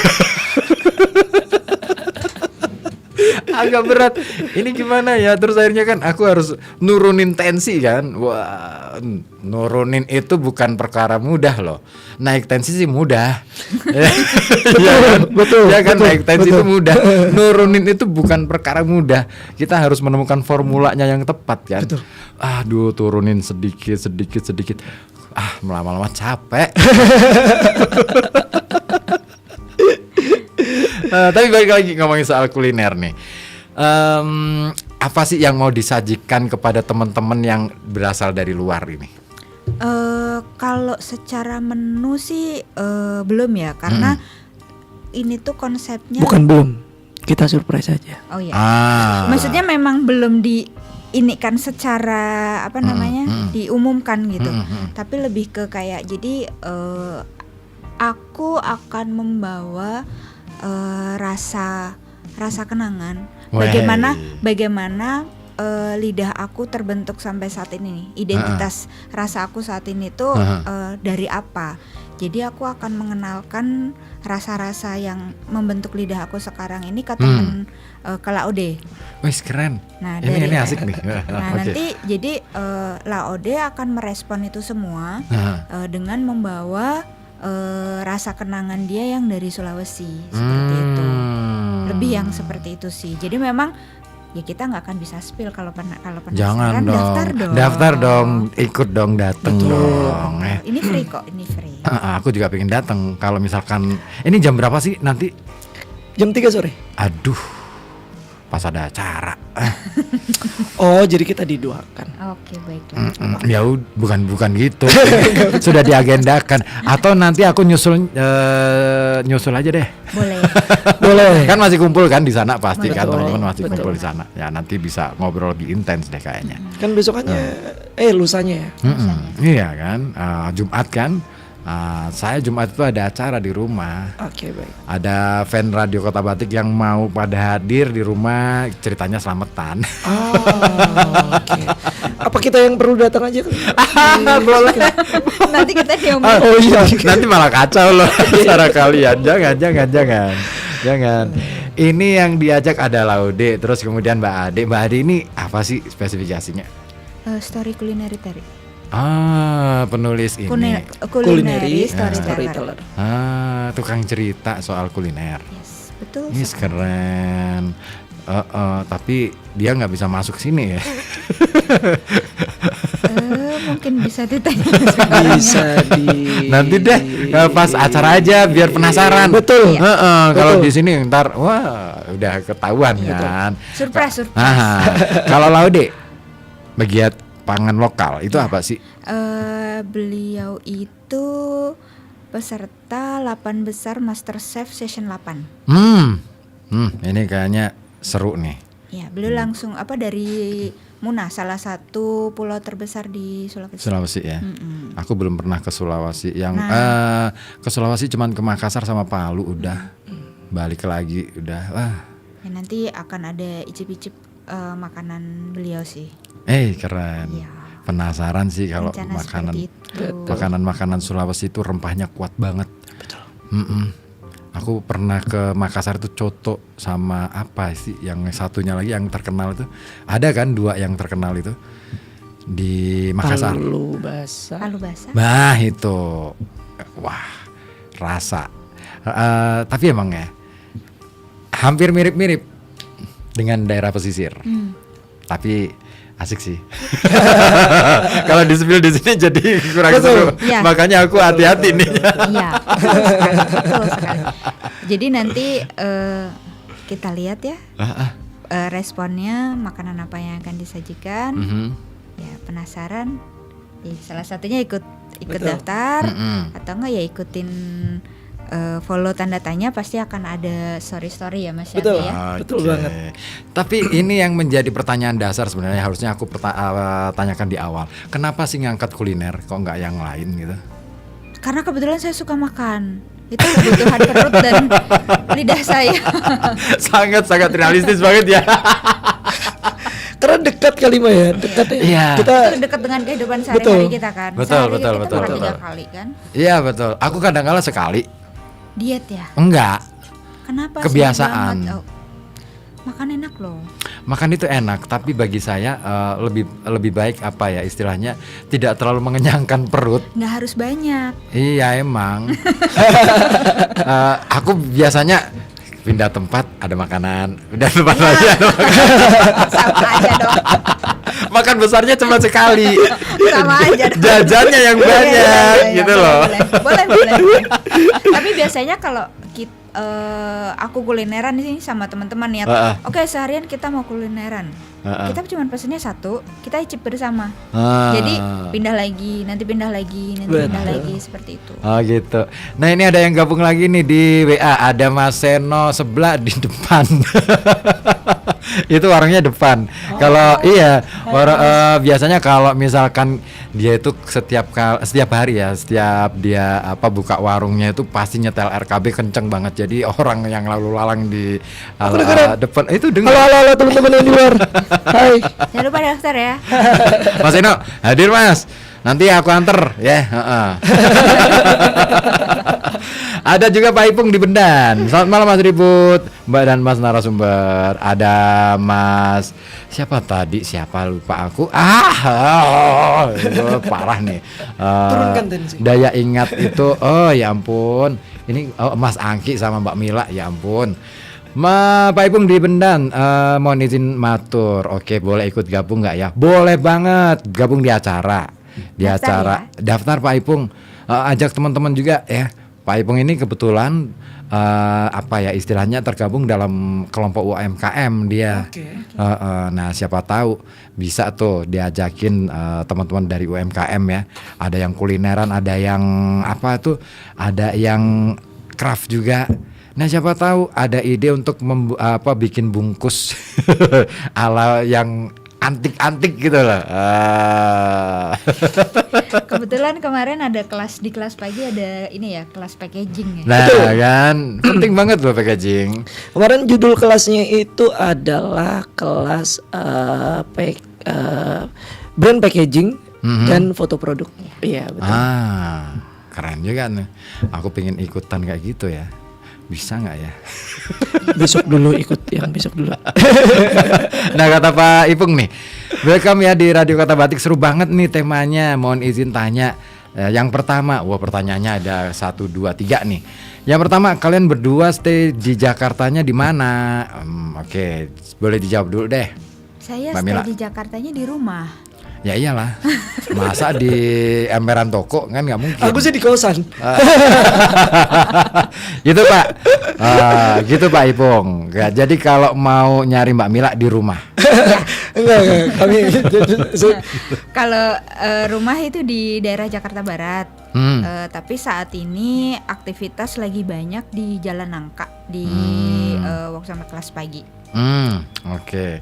Agak berat. Ini gimana ya? Terus akhirnya kan aku harus nurunin tensi kan. Wah, nurunin itu bukan perkara mudah loh. Naik tensi sih mudah.
betul,
Ya kan,
betul,
naik tensi
betul.
itu mudah. Nurunin itu bukan perkara mudah. Kita harus menemukan formulanya yang tepat kan.
Betul.
Aduh, turunin sedikit. Lama-lama capek. Tapi balik lagi ngomongin soal kuliner nih. Apa sih yang mau disajikan kepada teman-teman yang berasal dari luar ini?
Kalau secara menu sih belum ya, karena ini tuh konsepnya
Bukan belum, kita surprise aja.
Oh ya.
Maksudnya
Maksudnya memang belum ini kan secara apa namanya diumumkan gitu. Tapi lebih ke kayak jadi aku akan membawa rasa kenangan. Bagaimana lidah aku terbentuk sampai saat ini nih. Identitas rasa aku saat ini tuh dari apa. Jadi aku akan mengenalkan rasa-rasa yang membentuk lidah aku sekarang ini ke temen ke Laode.
Wih keren.
Nah,
ini asik nih.
Nah
Oke.
nanti jadi Laode akan merespon itu semua dengan membawa rasa kenangan dia yang dari Sulawesi seperti itu. Lebih yang seperti itu sih. Jadi memang ya kita nggak akan bisa spill kalau
Jangan
penasaran,
dong.
daftar
Daftar dong, ikut dong, dateng dong.
Ini free kok, ini free.
Aku juga pengen datang. Kalau misalkan ini jam berapa sih nanti?
Jam 3 sore.
Aduh, pas ada acara.
Oh, jadi kita diduakan.
Oke, baiklah.
Ya bukan gitu. Sudah diagendakan. Atau nanti aku nyusul aja deh.
Boleh.
Boleh.
Kan masih kumpul kan di sana pasti kan,
Betul.
teman-teman masih
Betul.
kumpul di sana. Ya nanti bisa ngobrol lebih intens deh kayaknya.
Kan besokannya lusanya ya.
Iya kan, Jumat kan. Saya Jumat itu ada acara di rumah.
Oke, baik.
Ada fan Radio Kota Batik yang mau pada hadir di rumah, ceritanya selamatan.
Oh, oke. Apa kita yang perlu datang aja kan?
Boleh.
Nanti kita diomongin.
Oh iya.
Nanti malah kacau loh cara kalian. Jangan. Ini yang diajak ada Laude, terus kemudian Mbak Ade. Mbak Ade ini apa sih spesifikasinya?
Story kulineri.
Penulis ini.
Kulineri
storyteller.
Tukang cerita soal kuliner.
Yes, betul.
Ini keren. Tapi dia nggak bisa masuk sini ya.
Mungkin bisa ditanya.
Bisa di
Nanti deh pas acara aja biar penasaran.
Betul.
Kalau
Betul.
di sini ntar wah udah ketahuan kan.
Surprise.
Kalau Laude bagian pangan lokal itu apa sih?
Beliau itu peserta 8 besar MasterChef Season 8.
Ini kayaknya seru nih.
Ya, beliau langsung dari Muna, salah satu pulau terbesar di
Sulawesi ya. Aku belum pernah ke Sulawesi. Yang ke Sulawesi cuman ke Makassar sama Palu udah. Balik lagi udah. Wah.
Ya, nanti akan ada icip-icip makanan beliau sih.
Keren.
Iya.
Penasaran sih kalau
Rencana seperti itu.
makanan Sulawesi itu rempahnya kuat banget.
Betul.
Aku pernah ke Makassar itu coto sama apa sih yang satunya lagi yang terkenal itu. Ada kan 2 yang terkenal itu di Makassar.
Palu basah.
Bah itu. Wah, rasa. Tapi emang ya hampir mirip-mirip dengan daerah pesisir. Tapi asik sih. Kalau di-spill di sini jadi kurang seru.
Ya.
Makanya aku hati-hati nih.
Iya, betul sekali. Jadi nanti kita lihat ya responnya, makanan apa yang akan disajikan. Ya penasaran. Ya, salah satunya ikut daftar atau enggak ya ikutin follow tanda tanya, pasti akan ada story ya Mas
Betul.
Yanti ya.
Betul banget.
Tapi ini yang menjadi pertanyaan dasar sebenarnya harusnya aku tanyakan di awal. Kenapa sih ngangkat kuliner kok nggak yang lain gitu?
Karena kebetulan saya suka makan. Itu kebutuhan perut dan lidah saya.
Sangat realistis banget ya.
Karena dekat kali Mbak ya, dekat ya.
Iya.
Kita
Itu dekat dengan kehidupan sehari-hari kita kan.
Betul,
Sehari
betul,
kita
betul,
makan
betul.
3 kali kan.
Iya betul. Aku kadang-kala sekali.
Diet ya.
Enggak.
Kenapa?
Kebiasaan.
Sering banget? Makan enak loh.
Makan itu enak, tapi bagi saya lebih baik apa ya istilahnya tidak terlalu mengenyangkan perut.
Nggak harus banyak.
Iya emang. Aku biasanya pindah tempat ada makanan, pindah tempat lagi ada makanan.
Sama aja dong.
Makan besarnya cuma sekali.
Sama aja dong.
Jajannya yang banyak
Iya,
gitu
boleh,
loh.
Boleh. Tapi biasanya kalau aku kulineran nih sama teman-teman niat. Oke, seharian kita mau kulineran. Kita cuma pesennya satu, kita icip bersama. Jadi pindah lagi, nanti pindah lagi, pindah lagi seperti itu.
Oh gitu. Nah ini ada yang gabung lagi nih di WA. Ada Mas Seno sebelah di depan. Itu warungnya depan. Kalau iya, biasanya kalau misalkan dia itu setiap hari ya, setiap dia buka warungnya itu pasti nyetel RKB kenceng banget. Jadi orang yang lalu lalang di depan itu dengar.
Halo teman-teman yang di luar. Hai.
Jangan lupa daftar ya.
Mas Eno, hadir Mas. Nanti aku anter ya. Ada juga Pak Ipung di Bendan. Selamat malam Mas Ribut, Mbak dan Mas narasumber. Ada Mas siapa tadi? Siapa lupa aku. Parah nih.
Turunkan tensi.
Daya ingat itu. Oh ya ampun. Ini Mas Angki sama Mbak Mila. Ya ampun. Pak Ipung di Bendan, mohon izin matur. Oke, boleh ikut gabung nggak ya? Boleh banget, gabung di acara. Daftar Pak Ipung, ajak teman-teman juga ya. Pak Ipung ini kebetulan istilahnya tergabung dalam kelompok UMKM dia. Nah siapa tahu bisa tuh diajakin teman-teman dari UMKM ya. Ada yang kulineran, ada yang ada yang craft juga. Nah siapa tahu ada ide untuk bikin bungkus ala yang antik-antik gitu loh.
Kebetulan kemarin ada di kelas pagi ada ini ya, kelas packaging ya.
Nah kan penting banget loh packaging.
Kemarin judul kelasnya itu adalah kelas brand packaging dan foto produk. Iya betul.
Keren juga nih. Aku pengen ikutan kayak gitu ya. Bisa nggak ya?
Besok dulu ikut yang besok dulu.
Nah kata Pak Ipung nih, welcome ya di Radio Kota Batik, seru banget nih temanya. Mohon izin tanya. Yang pertama, pertanyaannya ada 1, 2, 3 nih. Yang pertama, kalian berdua stay di Jakartanya di mana? Oke, boleh dijawab dulu deh.
Saya stay di Jakartanya di rumah.
Ya iyalah, masa di emperan toko kan nggak mungkin.
Aku sih di kosan.
Gitu Pak, gitu Pak Ipung. Jadi kalau mau nyari Mbak Mila di rumah.
Enggak, kami.
Kalau rumah itu di daerah Jakarta Barat. Tapi saat ini aktivitas lagi banyak di Jalan Nangka di workshop kelas pagi.
Oke.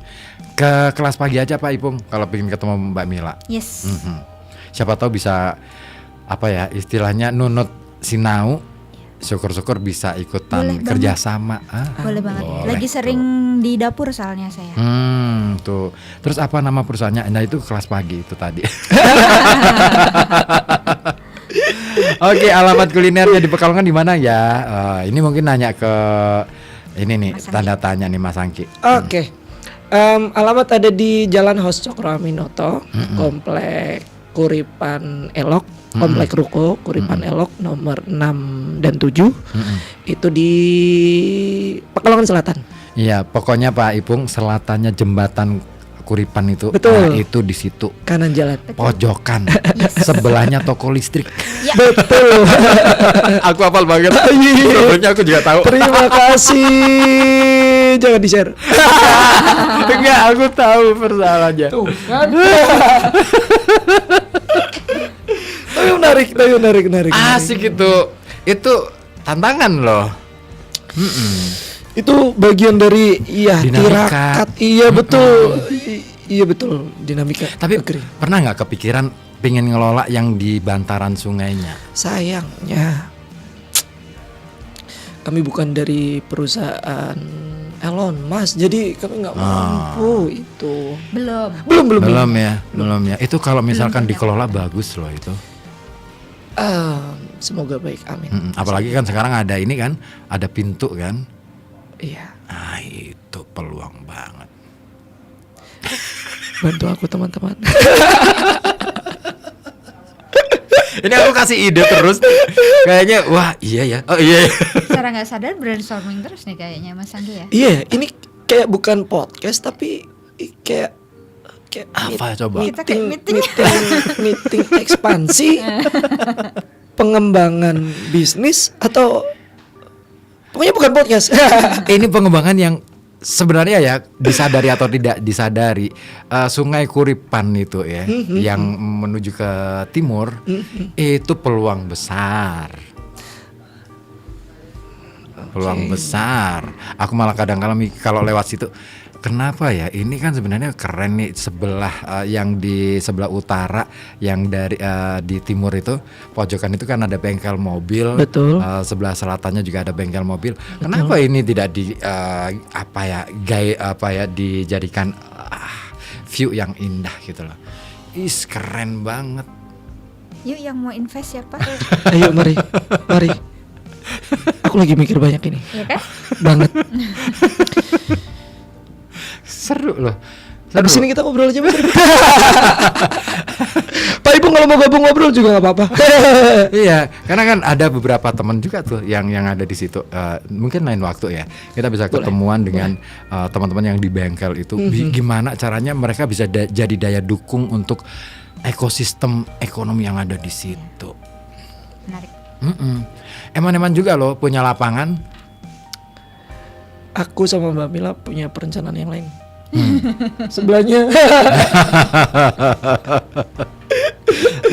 Ke kelas pagi aja Pak Ipung kalau pengen ketemu Mbak Mila.
Yes.
Siapa tahu bisa istilahnya nunut sinau. Syukur-syukur bisa ikutan kerjasama.
Boleh banget. Lagi sering di dapur soalnya saya.
Tuh. Terus apa nama perusahaannya? Nah itu kelas pagi itu tadi. Oke, alamat kulinernya di Pekalongan di mana ya? Ini mungkin nanya ke ini nih tanda tanya nih Mas Angki.
Oke. Alamat ada di Jalan Hos Cokro Aminoto, Komplek Kuripan Elok, Komplek Ruko Kuripan Elok nomor 6 dan 7. Itu di Pekalongan Selatan.
Iya, pokoknya Pak Ipung selatannya jembatan Kuripan itu.
Betul.
Itu di situ.
Kanan jalan.
Pojokan. Sebelahnya toko listrik.
Ya.
Betul.
Aku hafal banget. Sebelumnya aku juga tahu.
Terima kasih. Jangan di-share.
Enggak, aku tahu persoalannya.
Tuh kan. Tapi menarik.
Asik itu. Itu tantangan loh.
Itu bagian dari
Dinamika.
tirakat. Iya betul. Iya betul, dinamika.
Tapi pernah nggak kepikiran pengen ngelola yang di bantaran sungainya?
Sayangnya kami bukan dari perusahaan Elon Musk, jadi kami nggak mampu itu. Belum
ya. Itu kalau misalkan dikelola bagus loh itu.
Semoga baik, amin.
Apalagi kan sekarang ada ini kan, ada pintu kan.
Iya.
Itu peluang banget.
Bantu aku teman-teman.
Ini aku kasih ide terus. Kayaknya wah iya ya. Oh iya.
Secara nggak sadar brainstorming terus nih kayaknya Mas Anggi ya.
Iya, ini kayak bukan podcast tapi kayak
apa coba?
Kita kayak
meeting ekspansi, pengembangan bisnis atau Pokoknya bukan podcast.
Ini pengembangan yang sebenarnya ya disadari atau tidak disadari, Sungai Kuripan itu ya yang menuju ke timur itu peluang besar. Peluang besar. Aku malah kadang-kadang kalau lewat situ, kenapa ya? Ini kan sebenarnya keren nih sebelah yang di sebelah utara, yang dari di timur itu pojokan itu kan ada bengkel mobil.
Betul.
Sebelah selatannya juga ada bengkel mobil. Betul. Kenapa ini tidak di dijadikan view yang indah gitu loh? Keren banget.
Yuk yang mau invest siapa?
Ayo mari. Aku lagi mikir banyak ini.
Ya kan?
Banget.
Seru loh.
Habis ini kita ngobrol aja, Mas. Pak Ipung kalau mau gabung ngobrol juga nggak apa-apa.
Iya, karena kan ada beberapa teman juga tuh yang ada di situ. Mungkin lain waktu ya kita bisa ketemuan dengan teman-teman yang di bengkel itu. Gimana caranya mereka bisa jadi daya dukung untuk ekosistem ekonomi yang ada di situ.
Menarik.
Eman-eman juga loh punya lapangan.
Aku sama Mbak Mila punya perencanaan yang lain. Sebelahnya.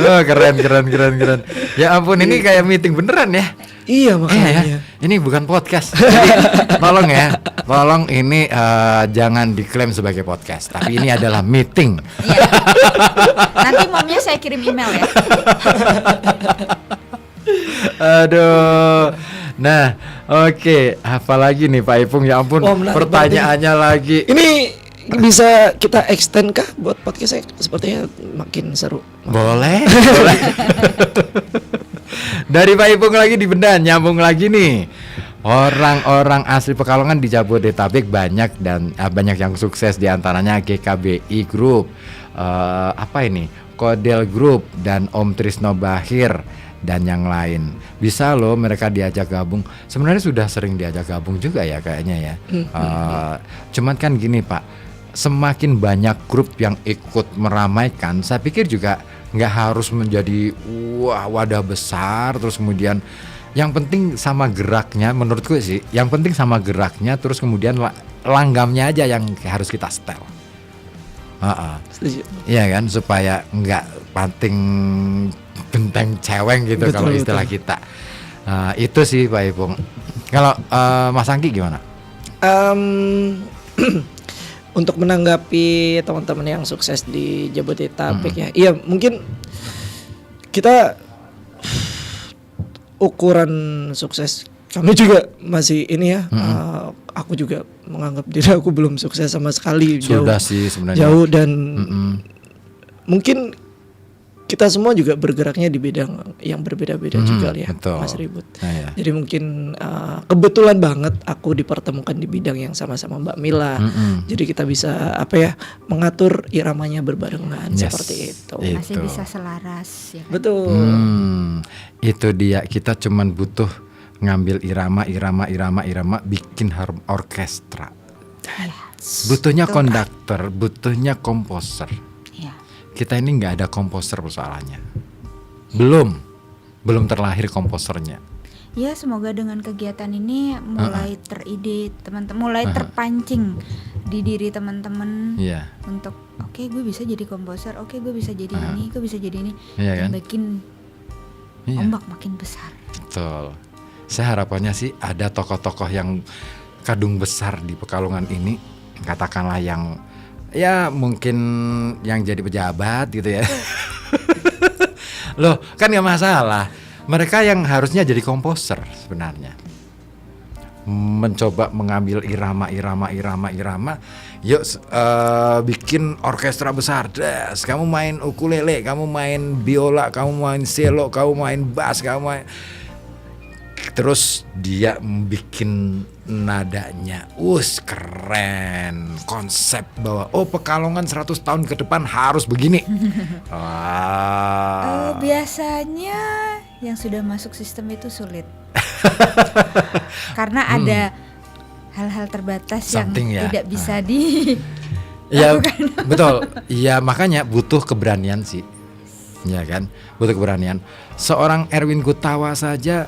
Oh, keren. Ya ampun, ini kayak meeting beneran ya.
Iya makanya.
Ya. Ini bukan podcast. Jadi tolong ini jangan diklaim sebagai podcast, tapi ini adalah meeting.
Iya. Nanti momnya saya kirim email ya.
Aduh. Nah, oke. Apa lagi nih Pak Ipung? Ya ampun, pertanyaannya lagi.
Ini bisa kita extend kah buat podcast saya? Sepertinya makin seru.
Boleh. Dari Pak Ipung lagi di Bendan, nyambung lagi nih. Orang-orang asli Pekalongan di Jabodetabek banyak dan banyak yang sukses, di antaranya GKBI Group, Kodel Group dan Om Trisno Bahir dan yang lain. Bisa loh mereka diajak gabung. Sebenarnya sudah sering diajak gabung juga ya kayaknya ya. Cuman kan gini Pak, semakin banyak grup yang ikut meramaikan, saya pikir juga nggak harus menjadi wadah besar. Terus kemudian yang penting sama geraknya, menurutku sih yang penting sama geraknya. Terus kemudian langgamnya aja yang harus kita setel. Iya kan, supaya nggak panting genteng ceweng gitu kalau istilah kita. Itu sih Pak Ipung. Kalau Mas Angki gimana?
Untuk menanggapi teman-teman yang sukses di Jabodetabek ya, iya mungkin kita ukuran sukses kami juga masih ini ya. Aku juga menganggap diri aku belum sukses sama sekali.
Sudah sih sebenarnya.
Jauh dan mungkin kita semua juga bergeraknya di bidang yang berbeda-beda juga ya,
betul.
Mas Ribut.
Iya.
Jadi mungkin kebetulan banget aku dipertemukan di bidang yang sama-sama Mbak Mila. Jadi kita bisa mengatur iramanya berbarengan seperti itu.
Masih bisa selaras ya kan?
Betul.
Itu dia, kita cuman butuh ngambil irama, bikin orkestra. Butuhnya konduktor, butuhnya komposer. Kita ini nggak ada komposer persoalannya. Belum terlahir komposernya.
Ya semoga dengan kegiatan ini mulai teride teman-teman, mulai terpancing di diri teman-teman untuk oke, gue bisa jadi komposer, oke, gue bisa jadi ini, gue bisa jadi ini, dan bikin ombak makin besar.
Betul. Saya harapannya sih ada tokoh-tokoh yang kadung besar di Pekalongan ini, katakanlah yang ya mungkin yang jadi pejabat gitu ya. Loh kan gak masalah. Mereka yang harusnya jadi komposer sebenarnya, mencoba mengambil irama. Yuk bikin orkestra besar. Kamu main ukulele, kamu main biola, kamu main cello, kamu main bass, kamu main. Terus dia bikin nadanya, keren. Konsep bahwa Pekalongan 100 tahun ke depan harus begini.
Biasanya yang sudah masuk sistem itu sulit. Karena ada hal-hal terbatas yang tidak bisa di.
Ya betul. Ya makanya butuh keberanian sih. Ya kan, butuh keberanian. Seorang Erwin Gutawa saja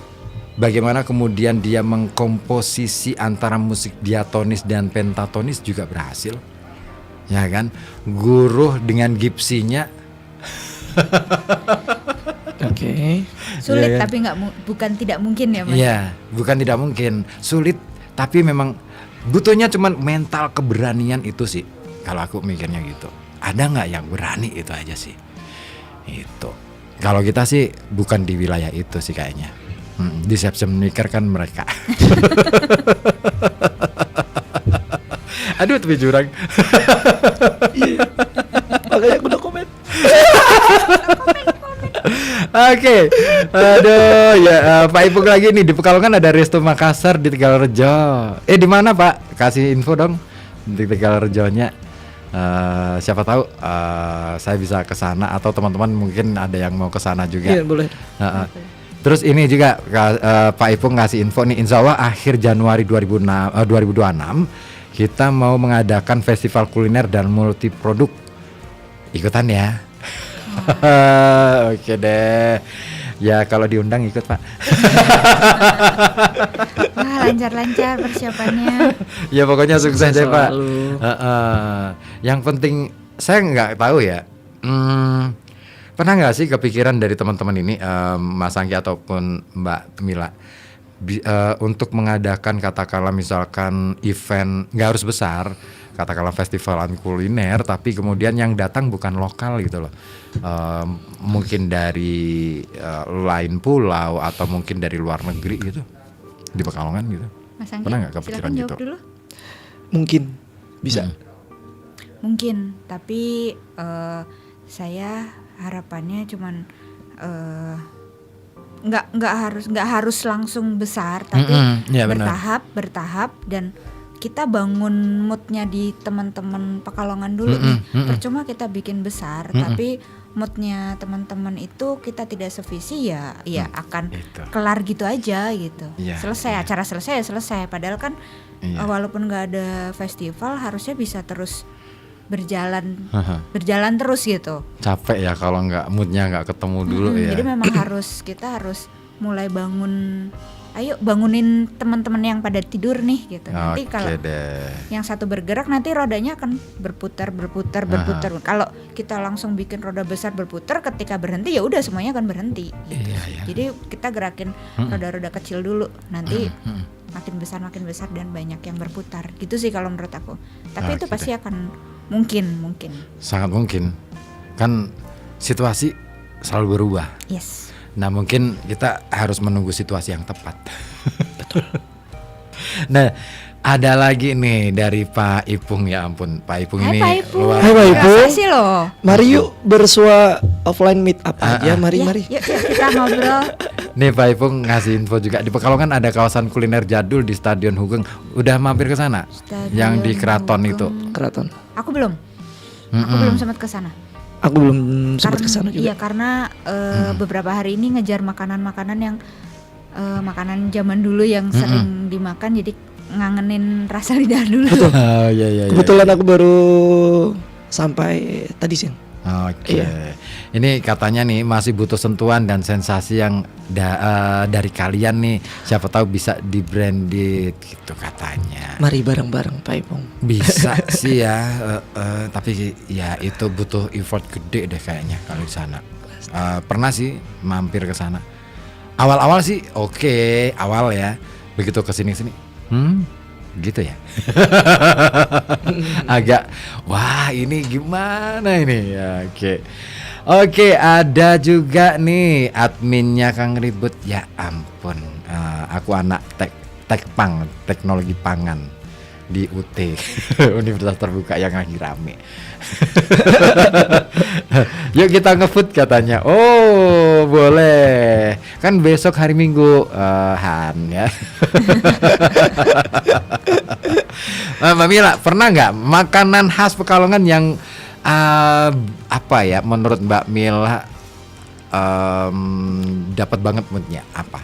bagaimana kemudian dia mengkomposisi antara musik diatonis dan pentatonis juga berhasil. Ya kan? Guruh dengan gipsinya.
Oke.
Sulit
Iya kan?
tapi bukan tidak mungkin ya Mas.
Iya, bukan tidak mungkin. Sulit tapi memang butuhnya cuman mental keberanian itu sih. Kalau aku mikirnya gitu. Ada nggak yang berani itu aja sih. Itu. Kalau kita sih bukan di wilayah itu sih kayaknya. Deception maker kan mereka. Aduh tapi jurang.
Makanya aku udah komen.
Oke, aduh ya Pak Ipung lagi nih di Pekalongan ada Resto Makassar di Tegalrejo. Di mana Pak? Kasih info dong di Tegalrejonya. Siapa tahu saya bisa ke sana atau teman-teman mungkin ada yang mau ke sana juga.
Iya boleh.
Terus ini juga Pak Ipung ngasih info nih, insya Allah akhir Januari 2026 kita mau mengadakan festival kuliner dan multiproduk. Ikutan ya. Oke deh. Ya kalau diundang ikut Pak.
Wah, lancar-lancar persiapannya.
Ya pokoknya sukses deh Pak.
Selalu.
Yang penting saya nggak tahu ya. Pernah nggak sih kepikiran dari teman-teman ini, Mas Angki ataupun Mbak Mila, untuk mengadakan katakanlah misalkan event nggak harus besar, katakanlah festivalan kuliner, tapi kemudian yang datang bukan lokal gitu loh, mungkin dari lain pulau atau mungkin dari luar negeri gitu di Pekalongan gitu.
Mas Angki,
Pernah nggak kepikiran
silakan
gitu?
jawab dulu.
Mungkin bisa.
Mungkin, tapi saya harapannya cuman nggak harus langsung besar, tapi
ya benar.
bertahap dan kita bangun moodnya di teman-teman Pekalongan dulu nih. Percuma kita bikin besar, tapi moodnya teman-teman itu kita tidak sevisi ya akan
Itu.
kelar gitu aja gitu.
Iya,
Selesai
iya.
acara selesai. Padahal kan
Iya.
walaupun nggak ada festival harusnya bisa terus berjalan terus gitu.
Capek ya kalau nggak moodnya nggak ketemu dulu ya.
Jadi memang kita harus mulai bangunin teman-teman yang pada tidur nih gitu. Nanti
Oke
kalau
deh.
yang satu bergerak nanti rodanya akan berputar. Kalau kita langsung bikin roda besar berputar, ketika berhenti ya udah semuanya akan berhenti gitu.
Iya, iya.
Jadi kita gerakin roda-roda kecil dulu, nanti makin besar dan banyak yang berputar. Gitu sih kalau menurut aku. Tapi itu
Oke
pasti akan mungkin.
Sangat mungkin. Kan situasi selalu berubah.
Yes.
Nah mungkin kita harus menunggu situasi yang tepat. Betul. Nah ada lagi nih dari Pak Ipung, ya ampun Pak Ipung
Hai
ini
Pak Ipung.
Hai Pak Ipung.
Makasih loh.
Mari yuk bersua offline meet up aja. Mari.
Yuk kita ngobrol.
Nih Pak Ipung ngasih info juga di Pekalongan ada kawasan kuliner jadul di Stadion Hugeng. Udah mampir ke sana?
Stadion
Yang di Keraton
Hugeng.
itu.
Keraton.
Aku belum. Aku belum sempat ke sana.
Aku belum sempat ke sana juga.
Iya karena beberapa hari ini ngejar makanan-makanan yang makanan zaman dulu yang sering dimakan, jadi ngangenin rasa lidah dulu.
Oh, iya.
Kebetulan aku baru sampai tadi siang.
Oke.
Iya.
Ini katanya nih masih butuh sentuhan dan sensasi yang dari kalian nih. Siapa tahu bisa di branded gitu katanya.
Mari bareng-bareng Pak Ipung.
Bisa sih ya, tapi ya itu butuh effort gede deh kayaknya kalau di sana. Pernah sih mampir ke sana. Awal-awal sih oke, awal ya. Begitu kesini gitu ya. Agak wah ini gimana ini ya, Oke, ada juga nih adminnya Kang Ribut. Ya ampun, aku anak tekpang, teknologi pangan di UT Universitas Terbuka yang lagi rame. Yuk kita ngefood katanya. Oh boleh, kan besok hari Minggu Han ya. Mbak Mila, pernah nggak makanan khas Pekalongan yang apa ya menurut Mbak Mila dapat banget moodnya apa?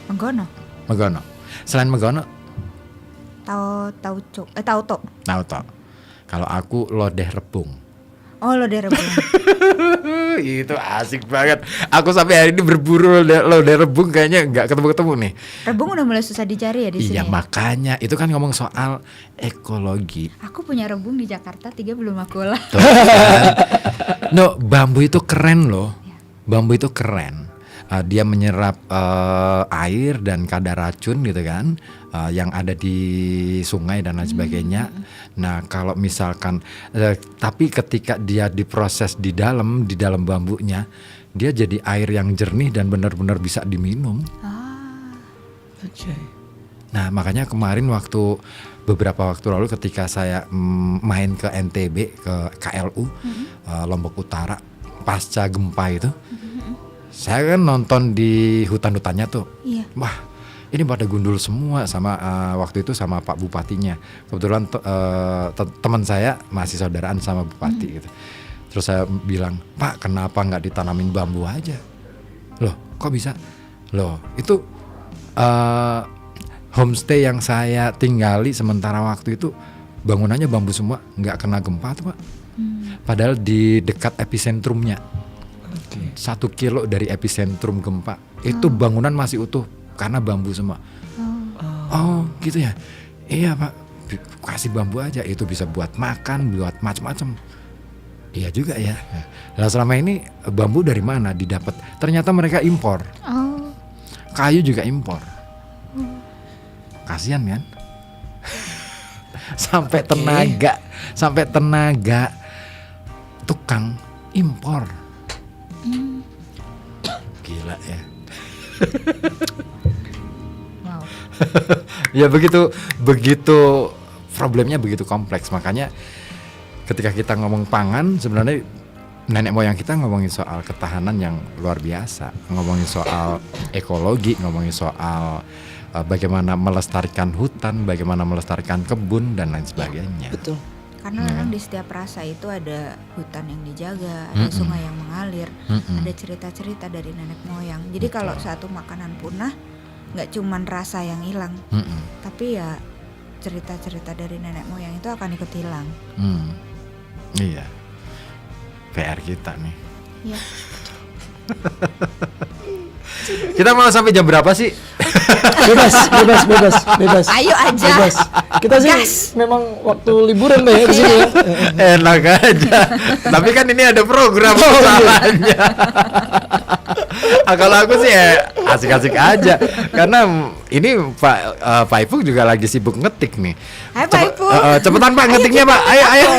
Megono.
Selain Megono?
Tauco.
Tahu toh. Kalau aku lodeh rebung.
Oh, lodeh rebung.
Itu asik banget. Aku sampai hari ini berburu lodeh rebung, kayaknya nggak ketemu-ketemu nih.
Rebung udah mulai susah dicari ya di sini.
Iya,
ya?
makanya itu kan ngomong soal ekologi.
Aku punya rebung di Jakarta 3 belum aku olah.
Tuh, kan? No, bambu itu keren loh. Bambu itu keren. Dia menyerap air dan kadar racun gitu kan, yang ada di sungai dan lain sebagainya. Nah, kalau misalkan tapi ketika dia diproses di dalam bambunya, dia jadi air yang jernih dan benar-benar bisa diminum.
Oke.
Nah, makanya kemarin beberapa waktu lalu ketika saya main ke NTB, ke KLU, Lombok Utara, pasca gempa itu, saya kan nonton di hutan-hutannya tuh.
Iya.
Wah, ini pada gundul semua sama waktu itu sama Pak Bupatinya. Kebetulan teman saya masih saudaraan sama Bupati gitu. Terus saya bilang, Pak, kenapa nggak ditanamin bambu aja? Loh, kok bisa? Loh, itu homestay yang saya tinggali sementara waktu itu bangunannya bambu semua, nggak kena gempa tuh Pak. Padahal di dekat epicentrumnya, 1 kilo dari epicentrum gempa, itu bangunan masih utuh karena bambu semua. Oh gitu ya. Iya Pak, kasih bambu aja, itu bisa buat makan, buat macam-macam. Iya juga ya. Nah, selama ini bambu dari mana didapat? Ternyata mereka impor. Kayu juga impor. Kasian kan? sampai tenaga tukang impor. Gila ya.
Wow.
Ya begitu problemnya begitu kompleks. Makanya ketika kita ngomong pangan, sebenarnya nenek moyang kita ngomongin soal ketahanan yang luar biasa, ngomongin soal ekologi, ngomongin soal bagaimana melestarikan hutan, bagaimana melestarikan kebun dan lain sebagainya.
Betul.
Karena memang di setiap rasa itu ada hutan yang dijaga, ada sungai yang mengalir, ada cerita-cerita dari nenek moyang. Jadi kalau satu makanan punah, nggak cuman rasa yang hilang, tapi ya cerita-cerita dari nenek moyang itu akan ikut hilang.
Iya, PR kita nih.
Iya.
Kita mau sampai jam berapa sih?
Bebas.
Ayo aja.
Bebas. Kita sih memang waktu liburan deh ya di sini ya.
Enak aja. Tapi kan ini ada program masalahnya. Kalau aku sih asik-asik aja. Karena ini Pak Ipung juga lagi sibuk ngetik nih.
Hai Pak Ipung.
Cepetan Pak ngetiknya Pak. Ayo.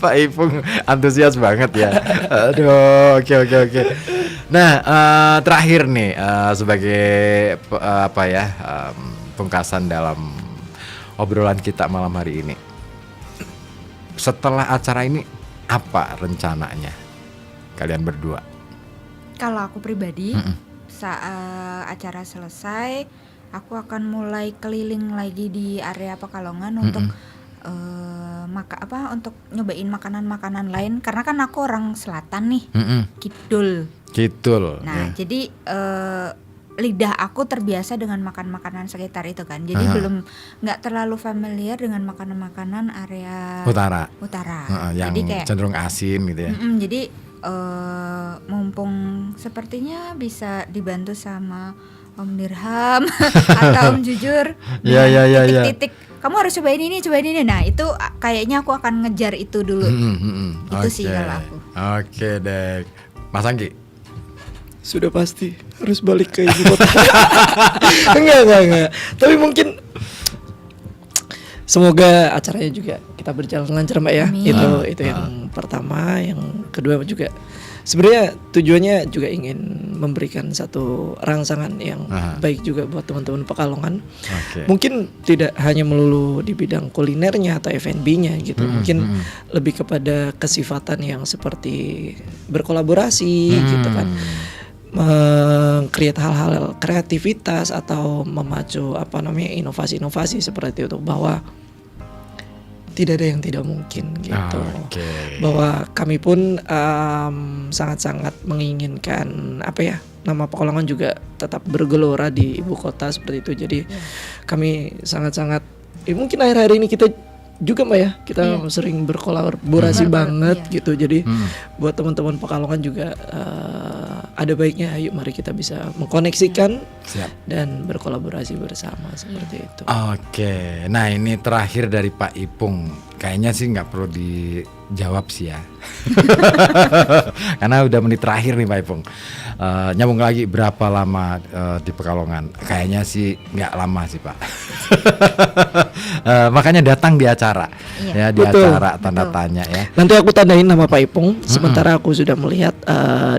Pak Ipung antusias banget ya. Aduh, oke. Nah, terakhir nih sebagai pungkasan dalam obrolan kita malam hari ini. Setelah acara ini apa rencananya kalian berdua?
Kalau aku pribadi, saat acara selesai, aku akan mulai keliling lagi di area Pekalongan untuk untuk nyobain makanan-makanan lain, karena kan aku orang selatan nih, Kidul. Nah, jadi lidah aku terbiasa dengan makan-makanan sekitar itu kan, jadi nggak terlalu familiar dengan makanan-makanan area utara.
Yang
jadi kayak
cenderung asin gitu ya.
Jadi mumpung sepertinya bisa dibantu sama Om Dirham atau Om Jujur. Titik-titik. Kamu harus cobain ini. Nah, itu kayaknya aku akan ngejar itu dulu. Itu sih kalau aku.
Oke deh. Mas Anggi.
Sudah pasti harus balik ke ibu kota. Enggak. Tapi mungkin semoga acaranya juga kita berjalan lancar Mbak ya.
Amin.
Itu yang pertama, yang kedua juga sebenarnya tujuannya juga ingin memberikan satu rangsangan yang baik juga buat teman-teman Pekalongan. Mungkin tidak hanya melulu di bidang kulinernya atau F&B-nya gitu. Mungkin lebih kepada kesifatan yang seperti berkolaborasi gitu kan. Meng-create hal-hal kreativitas atau memacu inovasi-inovasi seperti itu, bahwa tidak ada yang tidak mungkin gitu. Bahwa kami pun sangat-sangat menginginkan nama Pekalongan juga tetap bergelora di ibu kota seperti itu. Jadi kami sangat-sangat mungkin akhir-akhir ini kita juga Mbak ya, kita sering berkolaborasi banget
Iya.
gitu. Jadi buat teman-teman Pekalongan juga ada baiknya ayo mari kita bisa mengkoneksikan
Siap.
dan berkolaborasi bersama seperti itu.
Oke, nah ini terakhir dari Pak Ipung. Kayaknya sih nggak perlu dijawab sih ya, karena udah menit terakhir nih Pak Ipung. Nyambung lagi, berapa lama di Pekalongan? Kayaknya sih nggak lama sih Pak. Makanya datang di acara, ya di
Betul.
acara tanda tanya ya.
Nanti aku tandain nama Pak Ipung. Sementara aku sudah melihat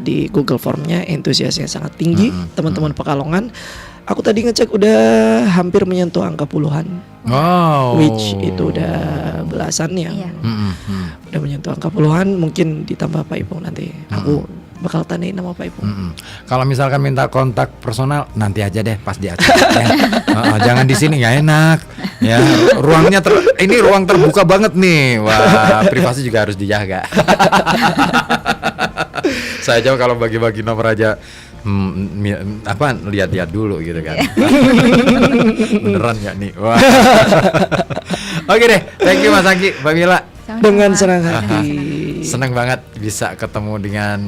di Google Formnya antusiasnya sangat tinggi teman-teman Pekalongan. Aku tadi ngecek udah hampir menyentuh angka puluhan,
Wow.
which itu udah belasan yang
Iya.
udah menyentuh angka puluhan. Mungkin ditambah Pak Ipung nanti. Aku bakal tandain nama Pak Ipung.
Kalau misalkan minta kontak personal nanti aja deh pas di acara. Ya. Jangan di sini nggak enak. Ya, ruangnya ini ruang terbuka banget nih. Wah, privasi juga harus dijaga. Saya aja kalau bagi-bagi nomor aja lihat-lihat dulu gitu kan. Beneran nggak nih? Wah. Oke deh, thank you Mas Angki, Mbak Mila.
Sama-sama.
Dengan senang hati.
Senang banget bisa ketemu dengan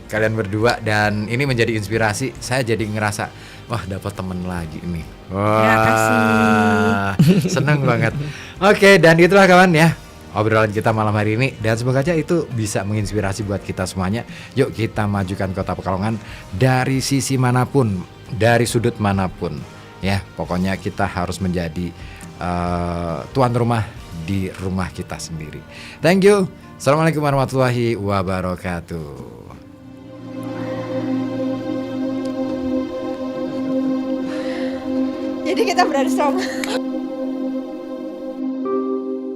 kalian berdua dan ini menjadi inspirasi. Saya jadi ngerasa wah dapat temen lagi nih.
Terima kasih.
Wah, senang banget. Oke, dan itulah kawan ya obrolan kita malam hari ini, dan semoga aja itu bisa menginspirasi buat kita semuanya. Yuk kita majukan Kota Pekalongan dari sisi manapun, dari sudut manapun. Ya, pokoknya kita harus menjadi tuan rumah di rumah kita sendiri. Thank you. Assalamualaikum warahmatullahi wabarakatuh.
Jadi kita berada sama.